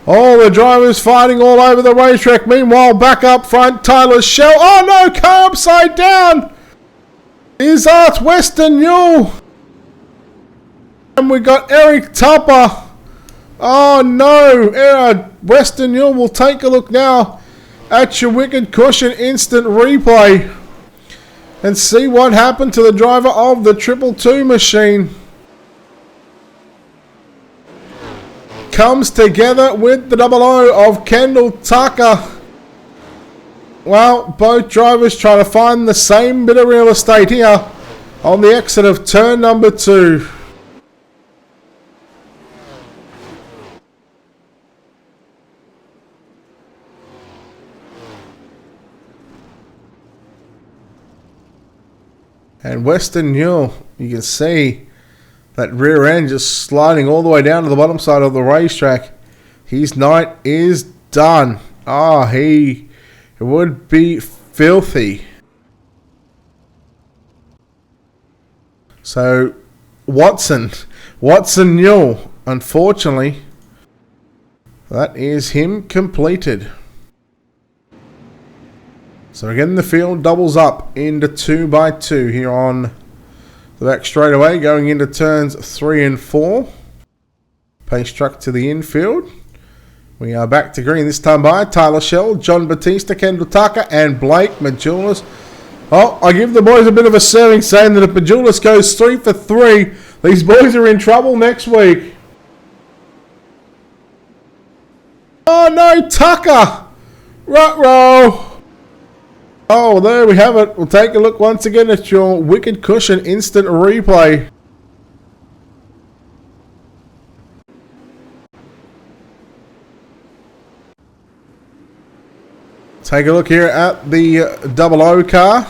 All the drivers fighting all over the racetrack. Meanwhile, back up front, Tyler Shell. Oh no, car upside down. Is Art Western Yule. And we got Eric Tupper. Oh no, Western Yule will take a look now at your Wicked Cushion instant replay and see what happened to the driver of the 222 machine. Comes together with the 00 of Kendall Tucker. Well, both drivers trying to find the same bit of real estate here on the exit of turn number 2. And Western Yule, you can see that rear end just sliding all the way down to the bottom side of the racetrack. His night is done. Ah, he would be filthy. So, Watson Yule, unfortunately, that is him completed. So again, the field doubles up into 2x2 here on the back straightaway, going into turns 3 and 4. Pace truck to the infield. We are back to green this time by Tyler Shell, John Batista, Kendall Tucker, and Blake Majulis. Oh, I give the boys a bit of a serving, saying that if Majulis goes 3 for 3, these boys are in trouble next week. Oh no, Tucker! Ruh-roh! Oh, there we have it. We'll take a look once again at your Wicked Cushion instant replay. Take a look here at the 00 car.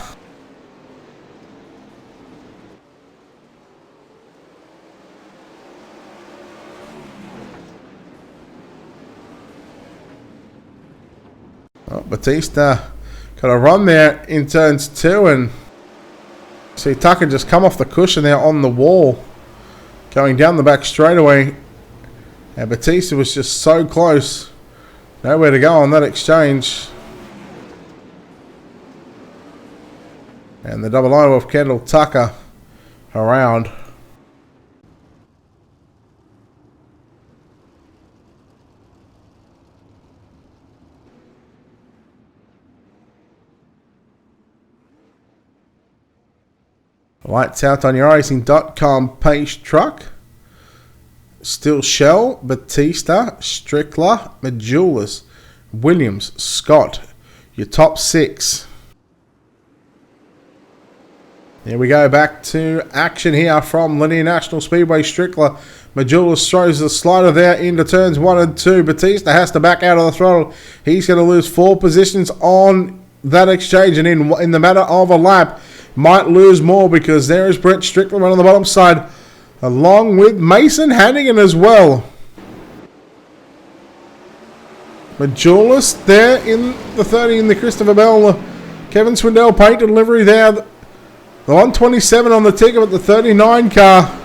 Oh, Batista got a run there in turns 2, and see Tucker just come off the cushion there on the wall, going down the back straightaway, and Batista was just so close, nowhere to go on that exchange. And the 00 of Kendall Tucker around. Lights out on your racing.com page truck. Still Shell, Batista, Strickler, Majulis, Williams, Scott. Your top 6. Here we go, back to action here from Lanier National Speedway. Strickler, Majulis throws the slider there into turns 1 and 2. Batista has to back out of the throttle. He's going to lose 4 positions on that exchange, and in the matter of a lap, might lose more, because there is Brett Strickler on the bottom side, along with Mason Hannigan as well. Majulis there in the 30 in the Christopher Bell, Kevin Swindell paint delivery there. The 127 on the ticket with the 39 car.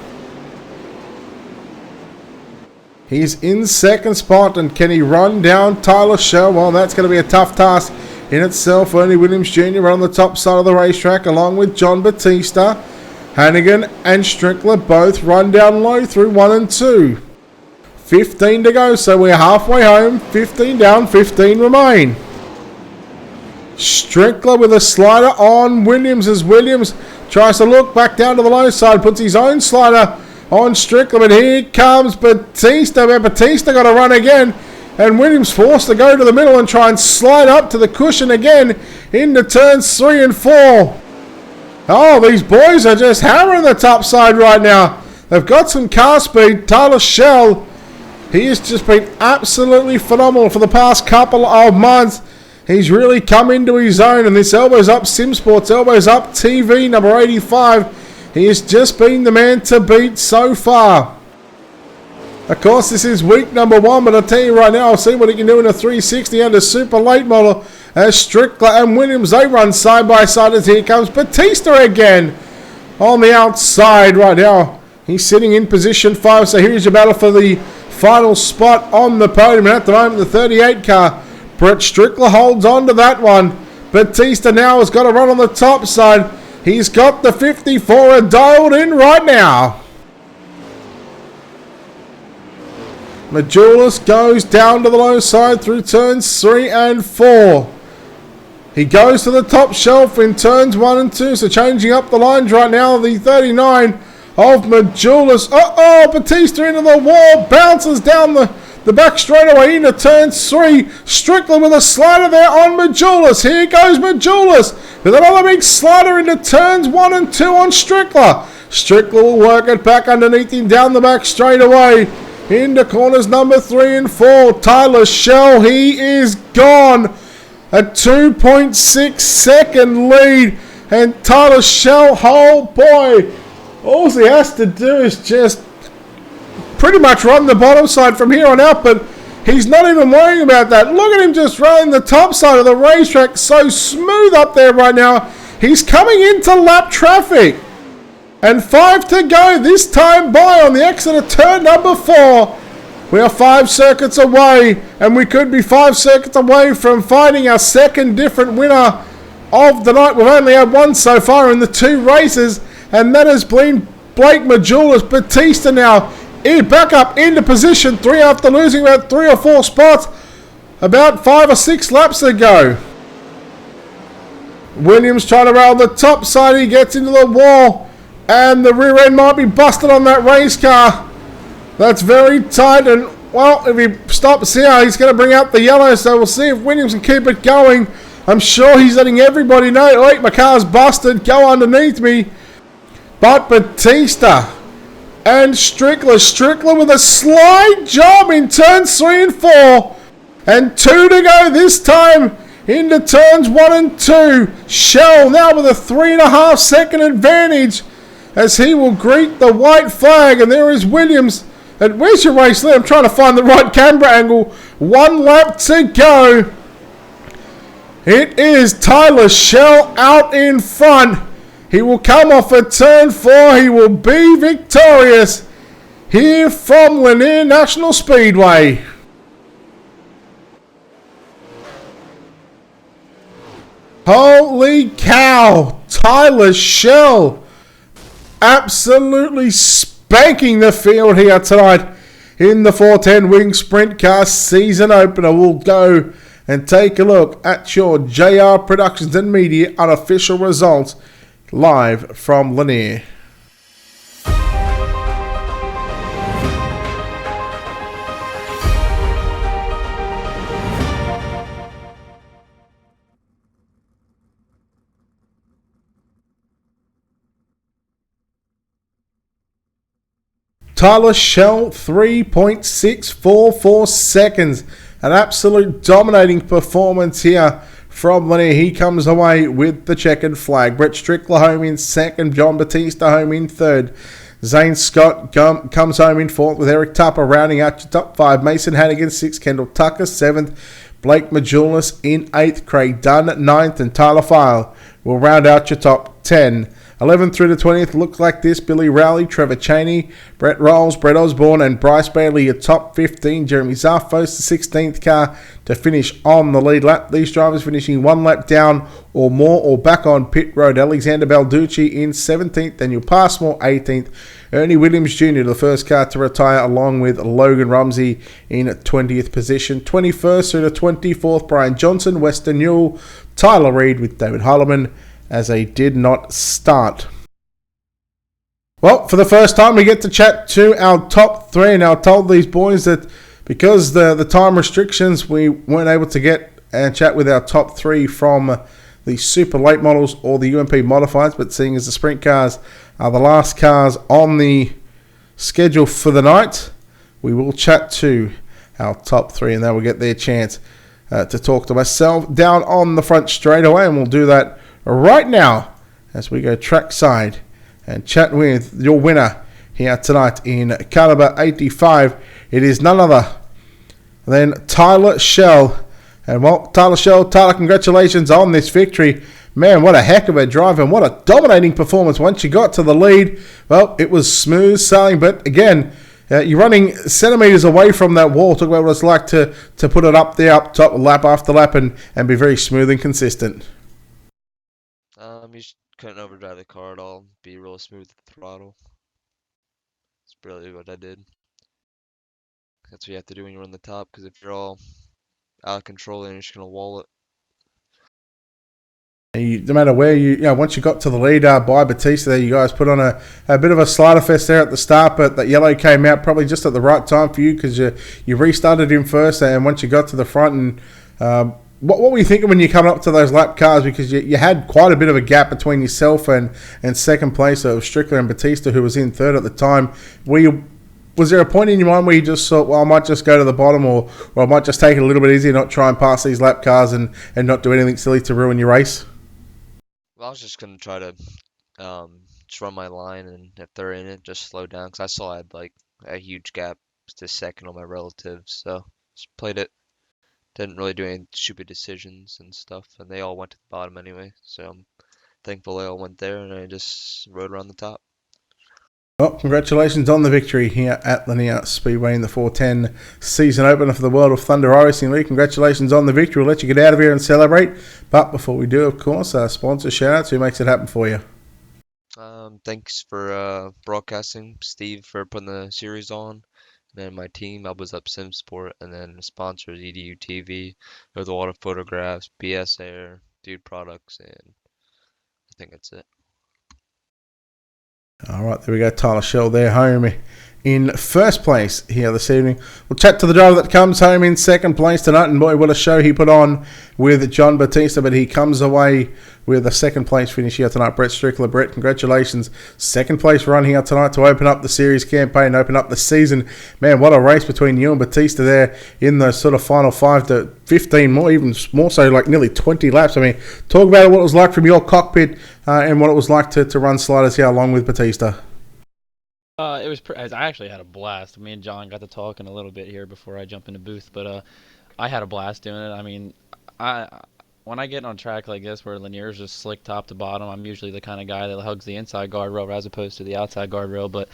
He's in second spot, and can he run down Tyler Shell? Well, that's going to be a tough task in itself. Ernie Williams Jr. on the top side of the racetrack, along with John Batista. Hannigan and Strickler both run down low through 1 and 2. 15 to go, so we're halfway home. 15 down, 15 remain. Strickler with a slider on Williams, as Williams tries to look back down to the low side, puts his own slider on Strickler, but here comes Batista. But Batista got to run again, and Williams forced to go to the middle and try and slide up to the cushion again into turns 3 and 4. Oh, these boys are just hammering the top side right now. They've got some car speed. Tyler Shell, he has just been absolutely phenomenal for the past couple of months. He's really come into his own, and this Elbows Up Sim Sports, Elbows Up TV number 85, he has just been the man to beat so far. Of course, this is week number 1, but I'll tell you right now, I'll see what he can do in a 360 under super late model. As Strickler and Williams, they run side by side, as here comes Batista again on the outside right now. He's sitting in position 5, so here's your battle for the final spot on the podium. And at the moment, the 38 car, Brett Strickler holds on to that one. Batista now has got to run on the top side. He's got the 54 dialed in right now. Majulis goes down to the low side through turns 3 and 4. He goes to the top shelf in turns 1 and 2, so changing up the lines right now. The 39 of Majulis. Batista into the wall, bounces down the back straightaway into turn 3. Strickler with a slider there on Majulis. Here goes Majulis with another big slider into turns 1 and 2 on Strickler. Strickler will work it back underneath him down the back straightaway into corners number 3 and 4. Tyler Shell, he is gone. A 2.6 second lead, and Tyler Shell, oh boy, all he has to do is just pretty much run the bottom side from here on out, but he's not even worrying about that. Look at him just running the top side of the racetrack, so smooth up there right now. He's coming into lap traffic, and 5 to go this time by on the exit of turn number 4. We are 5 circuits away, and we could be 5 circuits away from finding our second different winner of the night. We've only had one so far in the 2 races, and that has been Blake Majulis. Batista now back up into position 3 after losing about 3 or 4 spots about 5 or 6 laps ago. Williams trying to rail the top side. He gets into the wall, and the rear end might be busted on that race car. That's very tight, and well, if he stops here, he's going to bring out the yellow, so we'll see if Williams can keep it going. I'm sure he's letting everybody know, wait, my car's busted, go underneath me. But Batista and Strickler with a slide job in turns 3 and 4, and 2 to go this time into turns 1 and 2. Shell now with a 3.5 second advantage as he will greet the white flag, and there is Williams. And where's your race there? I'm trying to find the right camera angle. 1 lap to go. It is Tyler Shell out in front. He will come off at turn 4. He will be victorious here from Lanier National Speedway. Holy cow. Tyler Shell absolutely spanking the field here tonight in the 410 Wing Sprint Car season opener. We'll go and take a look at your JR Productions and Media unofficial results live from Lanier. Tyler Shell, 3.644 seconds. An absolute dominating performance here from Lanier. He comes away with the checkered flag. Brett Strickler home in second. John Batista home in third. Zane Scott comes home in fourth with Eric Tupper rounding out your top five. Mason Hannigan, sixth. Kendall Tucker, seventh. Blake Majulis in eighth. Craig Dunn at ninth. And Tyler File will round out your top 10. 11th through to 20th looked like this. Billy Rowley, Trevor Cheney, Brett Rolls, Brett Osborne and Bryce Bailey, your top 15. Jeremy Zarfos, the 16th car to finish on the lead lap. These drivers finishing one lap down or more or back on pit road. Alexander Balducci in 17th, Daniel Passmore 18th. Ernie Williams Jr., the first car to retire, along with Logan Rumsey in 20th position. 21st through to 24th, Brian Johnson, Weston Newell, Tyler Reed with David Holloman, as they did not start. Well, for the first time, we get to chat to our top three, and I told these boys that because the time restrictions, we weren't able to get and chat with our top three from the super late models or the UMP modifieds, but seeing as the sprint cars are the last cars on the schedule for the night, we will chat to our top three, and they will get their chance to talk to myself down on the front straight away, and we'll do that right now as we go trackside and chat with your winner here tonight in Caliber 85. It is none other than Tyler Shell. And well, Tyler, congratulations on this victory. Man, what a heck of a drive and what a dominating performance. Once you got to the lead, well, it was smooth sailing, but again, you're running centimetres away from that wall. Talk about what it's like to put it up there, up top, lap after lap, and be very smooth and consistent. You just couldn't overdrive the car at all. Be real smooth with the throttle. That's really what I did. That's what you have to do when you're on the top, because if you're all out of control, then you're just gonna wall it. No matter where once you got to the lead by Batista there, you guys put on a bit of a slider fest there at the start, but that yellow came out probably just at the right time for you because you restarted him first, and once you got to the front, and what were you thinking when you come up to those lap cars? Because you had quite a bit of a gap between yourself and second place. So it was Strickler and Batista who was in third at the time. Was there a point in your mind where you just thought, well, I might just go to the bottom, or I might just take it a little bit easier, not try and pass these lap cars and not do anything silly to ruin your race? Well, I was just gonna try to just run my line, and if they're in it, just slow down, because I saw I had like a huge gap to second on my relatives, so just played it. Didn't really do any stupid decisions and stuff, and they all went to the bottom anyway, so I'm thankful they all went there, and I just rode around the top. Well, congratulations on the victory here at Lanier Speedway in the 410 season opener for the World of Thunder iRacing League. Congratulations on the victory. We'll let you get out of here and celebrate. But before we do, of course, sponsor shout-outs. Who makes it happen for you? Thanks for broadcasting, Steve, for putting the series on. And then my team, Elbows Up Sim Sport, and then the sponsors, EDU TV, with a lot of photographs, BS Air, Dude Products, and I think that's it. All right, there we go. Tyler Shell there, home in first place here this evening. We'll chat to the driver that comes home in second place tonight, and boy, what a show he put on with John Batista, but he comes away with a second place finish here tonight. Brett Strickler. Brett, congratulations. Second place run here tonight to open up the series campaign, open up the season. Man, what a race between you and Batista there in the sort of final 5 to 15, more, even more so, like nearly 20 laps. I mean, talk about what it was like from your cockpit and what it was like to run sliders here along with Batista. It was. I actually had a blast. Me and John got to talking a little bit here before I jump in the booth, but I had a blast doing it. I mean, when I get on track like this where Lanier's just slick top to bottom, I'm usually the kind of guy that hugs the inside guardrail as opposed to the outside guardrail. But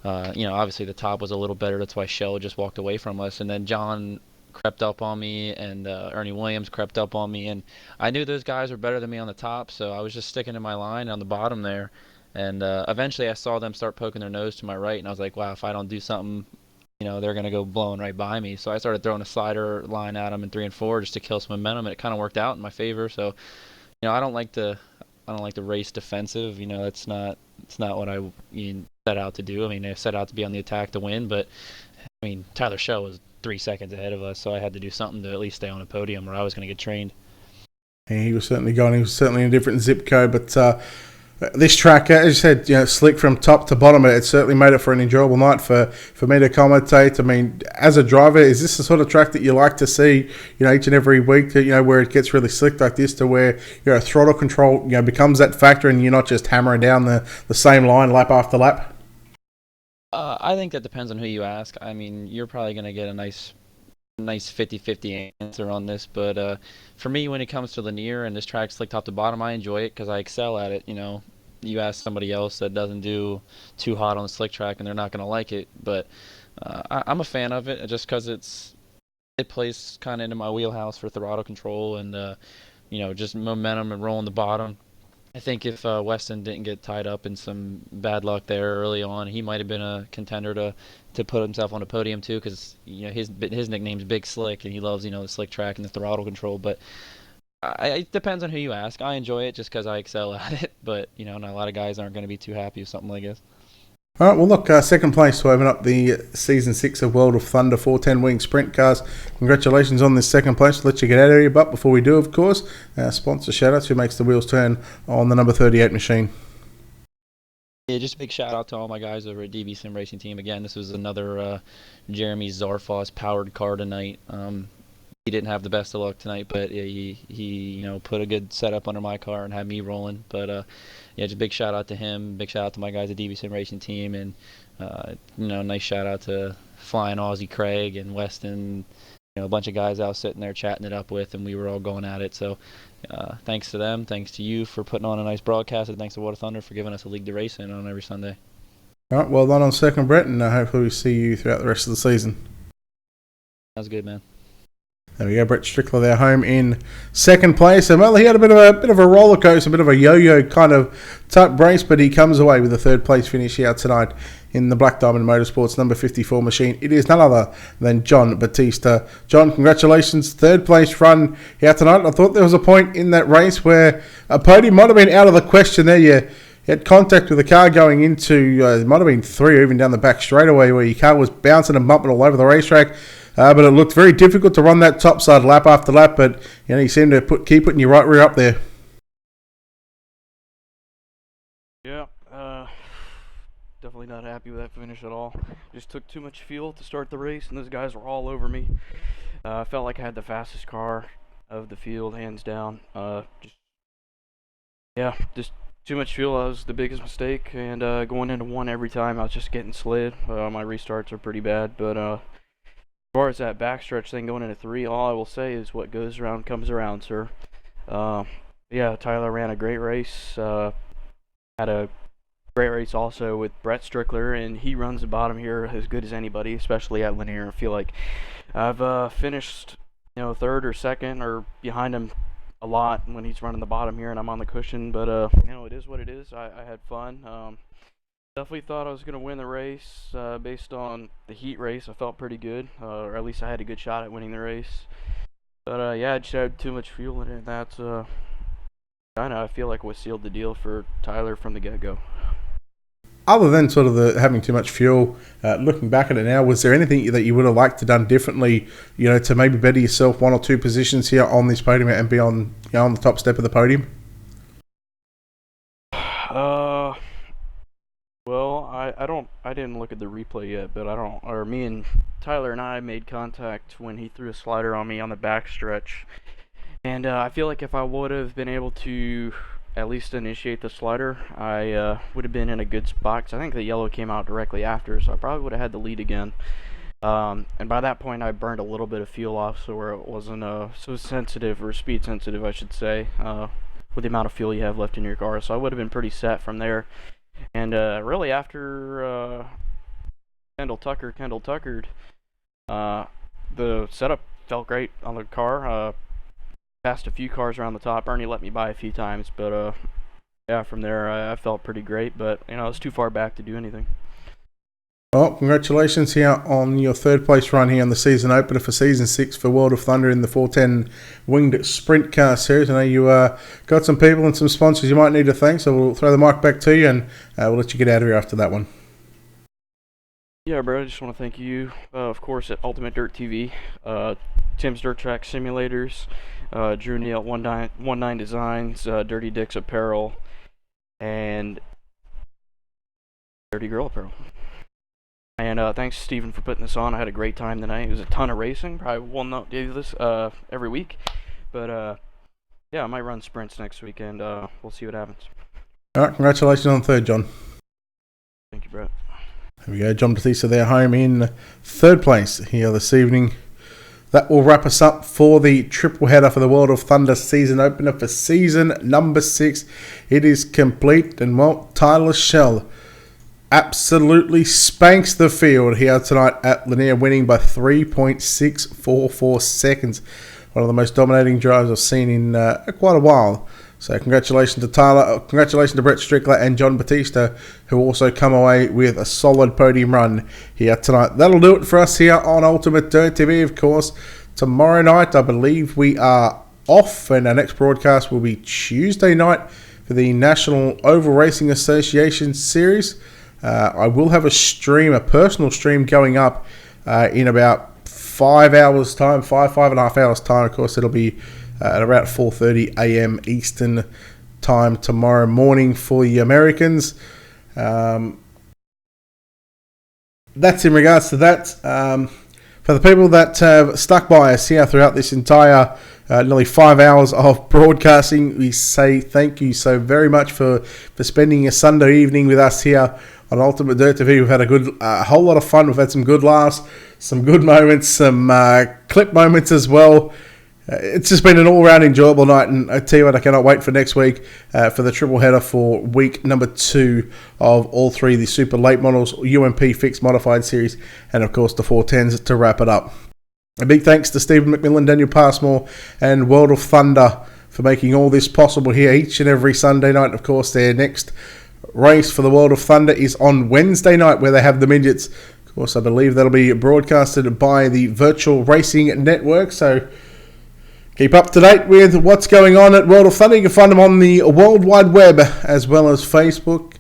obviously the top was a little better. That's why Shell just walked away from us, and then John crept up on me, and Ernie Williams crept up on me, and I knew those guys were better than me on the top, so I was just sticking to my line on the bottom there. And eventually I saw them start poking their nose to my right, and I was like, wow, if I don't do something, they're going to go blowing right by me. So I started throwing a slider line at them in 3 and 4 just to kill some momentum, and it kind of worked out in my favor. So, I don't like to race defensive. It's not what I set out to do. I mean, I set out to be on the attack to win, but I mean, Tyler Show was 3 seconds ahead of us, so I had to do something to at least stay on a podium, or I was going to get trained. Yeah, he was certainly gone. He was certainly in a different zip code, but this track, as you said, slick from top to bottom. It certainly made it for an enjoyable night for me to commentate. I mean, as a driver, is this the sort of track that you like to see, each and every week, where it gets really slick like this, to where throttle control, becomes that factor, and you're not just hammering down the same line lap after lap? I think that depends on who you ask. I mean, you're probably going to get a nice 50-50 answer on this, but for me, when it comes to Lanier and this track slick top to bottom, I enjoy it because I excel at it. You ask somebody else that doesn't do too hot on the slick track, and they're not going to like it. But I'm a fan of it just because it plays kind of into my wheelhouse for throttle control and just momentum and rolling the bottom. I think if Weston didn't get tied up in some bad luck there early on, he might have been a contender to put himself on a podium too, because his nickname's Big Slick, and he loves the slick track and the throttle control. But it depends on who you ask. I enjoy it just because I excel at it, but not a lot of guys aren't going to be too happy with something like this. All right, well, look, second place to open up the Season 6 of World of Thunder 410 Wing Sprint Cars. Congratulations on this second place. I'll let you get out of here, but before we do, of course, sponsor shout-outs, who makes the wheels turn on the number 38 machine. Yeah, just a big shout-out to all my guys over at DB Sim Racing Team. Again, this was another Jeremy Zarfos-powered car tonight. He didn't have the best of luck tonight, but he put a good setup under my car and had me rolling. But just a big shout out to him. Big shout out to my guys at DB Sim Racing Team, and nice shout out to Flying Aussie Craig and Weston. A bunch of guys I was sitting there chatting it up with, and we were all going at it. So thanks to them, thanks to you for putting on a nice broadcast, and thanks to Water Thunder for giving us a league to race in on every Sunday. All right, well done on second, Brett, and hopefully we see you throughout the rest of the season. Sounds good, man. There we go, Brett Strickler there, home in second place. And well, he had a bit of a roller coaster, a bit of a yo-yo kind of type race, but he comes away with a third place finish here tonight in the Black Diamond Motorsports number 54 machine. It is none other than John Batista. John, congratulations, third place run here tonight. I thought there was a point in that race where a podium might have been out of the question there. You had contact with the car going into, it might have been 3 or even down the back straightaway, where your car was bouncing and bumping all over the racetrack. But it looked very difficult to run that top side lap after lap, but you seem to keep putting your right rear up there. Yeah, definitely not happy with that finish at all. Just took too much fuel to start the race, and those guys were all over me. I felt like I had the fastest car of the field, hands down. Just too much fuel. That was the biggest mistake, and going into one every time, I was just getting slid. My restarts are pretty bad, but as far as that backstretch thing going into 3, all I will say is what goes around comes around, sir. Tyler ran a great race. Had a great race also with Brett Strickler, and he runs the bottom here as good as anybody, especially at Lanier. I feel like I've finished, third or second or behind him a lot when he's running the bottom here, and I'm on the cushion. But it is what it is. I had fun. Definitely thought I was going to win the race based on the heat race. I felt pretty good, or at least I had a good shot at winning the race. But I just had too much fuel in it, and that's I feel like what sealed the deal for Tyler from the get-go. Other than sort of the having too much fuel, looking back at it now, was there anything that you would have liked to done differently, to maybe better yourself 1 or 2 positions here on this podium and be on the top step of the podium? Well, I didn't look at the replay yet, but me and Tyler and I made contact when he threw a slider on me on the backstretch. And I feel like if I would have been able to at least initiate the slider, I would have been in a good spot, 'cause I think the yellow came out directly after, so I probably would have had the lead again. And by that point, I burned a little bit of fuel off, so where it wasn't so sensitive, or speed sensitive, I should say, with the amount of fuel you have left in your car. So I would have been pretty set from there. And really after Kendall Tuckered, the setup felt great on the car. Passed a few cars around the top. Ernie let me by a few times, but yeah, from there I felt pretty great, but you know, I was too far back to do anything. Well, congratulations here on your third place run here on the season opener for Season 6 for World of Thunder in the 410 Winged Sprint Car Series. I know you got some people and some sponsors you might need to thank, so we'll throw the mic back to you and we'll let you get out of here after that one. Yeah, bro, I just want to thank you, of course, at Ultimate Dirt TV, Tim's Dirt Track Simulators, Drew Neal at 19 Designs, Dirty Dicks Apparel, and Dirty Girl Apparel. And thanks, Steven, for putting this on. I had a great time tonight. It was a ton of racing. Probably will not do this every week. But, yeah, I might run sprints next week, and we'll see what happens. All right, congratulations on third, John. Thank you, Brett. There we go, John Batista there home in third place here this evening. That will wrap us up for the triple header for the World of Thunder season opener for season number 6. It is complete, and well, Tyler Schell absolutely spanks the field here tonight at Lanier, winning by 3.644 seconds. One of the most dominating drives I've seen in quite a while. So congratulations to Tyler, congratulations to Brett Strickler and John Batista, who also come away with a solid podium run here tonight. That'll do it for us here on Ultimate Dirt TV. Of course, tomorrow night I believe we are off, and our next broadcast will be Tuesday night for the National Oval Racing Association Series. I will have a personal stream going up in about 5 hours time, five and a half hours time. Of course, it'll be at about 4:30 a.m. Eastern time tomorrow morning for the Americans. That's in regards to that. For the people that have stuck by us here throughout this entire nearly 5 hours of broadcasting, we say thank you so very much for spending a Sunday evening with us here on Ultimate Dirt TV. We've had a whole lot of fun. We've had some good laughs, some good moments, some clip moments as well. It's just been an all-round enjoyable night, and I tell you what, I cannot wait for next week for the triple header for week number 2 of all 3, the Super Late Models, UMP Fixed Modified Series, and of course the 410s to wrap it up. A big thanks to Stephen McMillan, Daniel Passmore, and World of Thunder for making all this possible here each and every Sunday night. Of course, their next race for the World of Thunder is on Wednesday night, where they have the midgets. Of course, I believe that'll be broadcasted by the Virtual Racing Network, so keep up to date with what's going on at World of Thunder. You can find them on the World Wide Web as well as Facebook.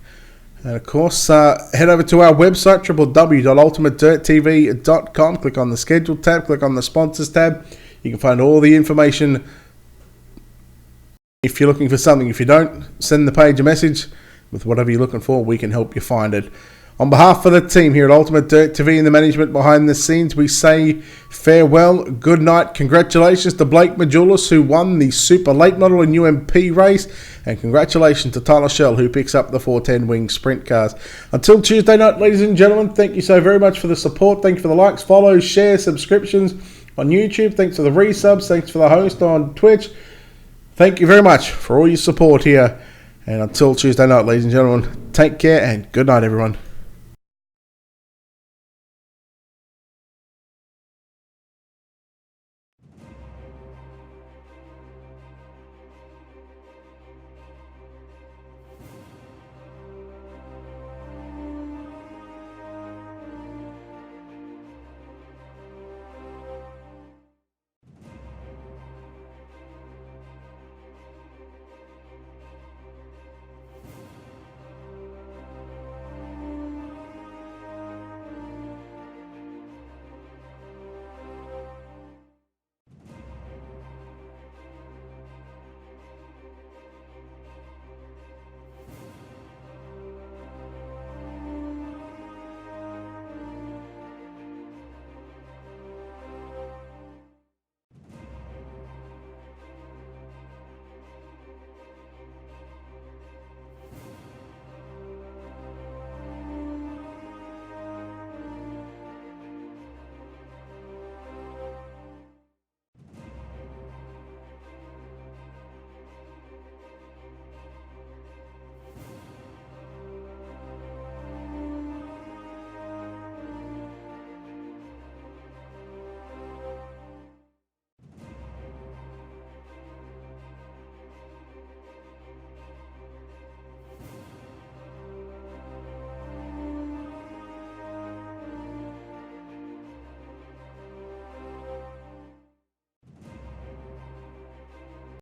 And of course, head over to our website, www.ultimatedirttv.com. Click on the Schedule tab, click on the Sponsors tab. You can find all the information if you're looking for something. If you don't, send the page a message with whatever you're looking for. We can help you find it. On behalf of the team here at Ultimate Dirt TV and the management behind the scenes, we say farewell, good night. Congratulations to Blake Majulis, who won the Super Late Model and UMP race, and congratulations to Tyler Schell, who picks up the 410 Wing Sprint Cars. Until Tuesday night, ladies and gentlemen, thank you so very much for the support. Thank you for the likes, follows, shares, subscriptions on YouTube. Thanks for the resubs. Thanks for the host on Twitch. Thank you very much for all your support here. And until Tuesday night, ladies and gentlemen, take care and good night, everyone.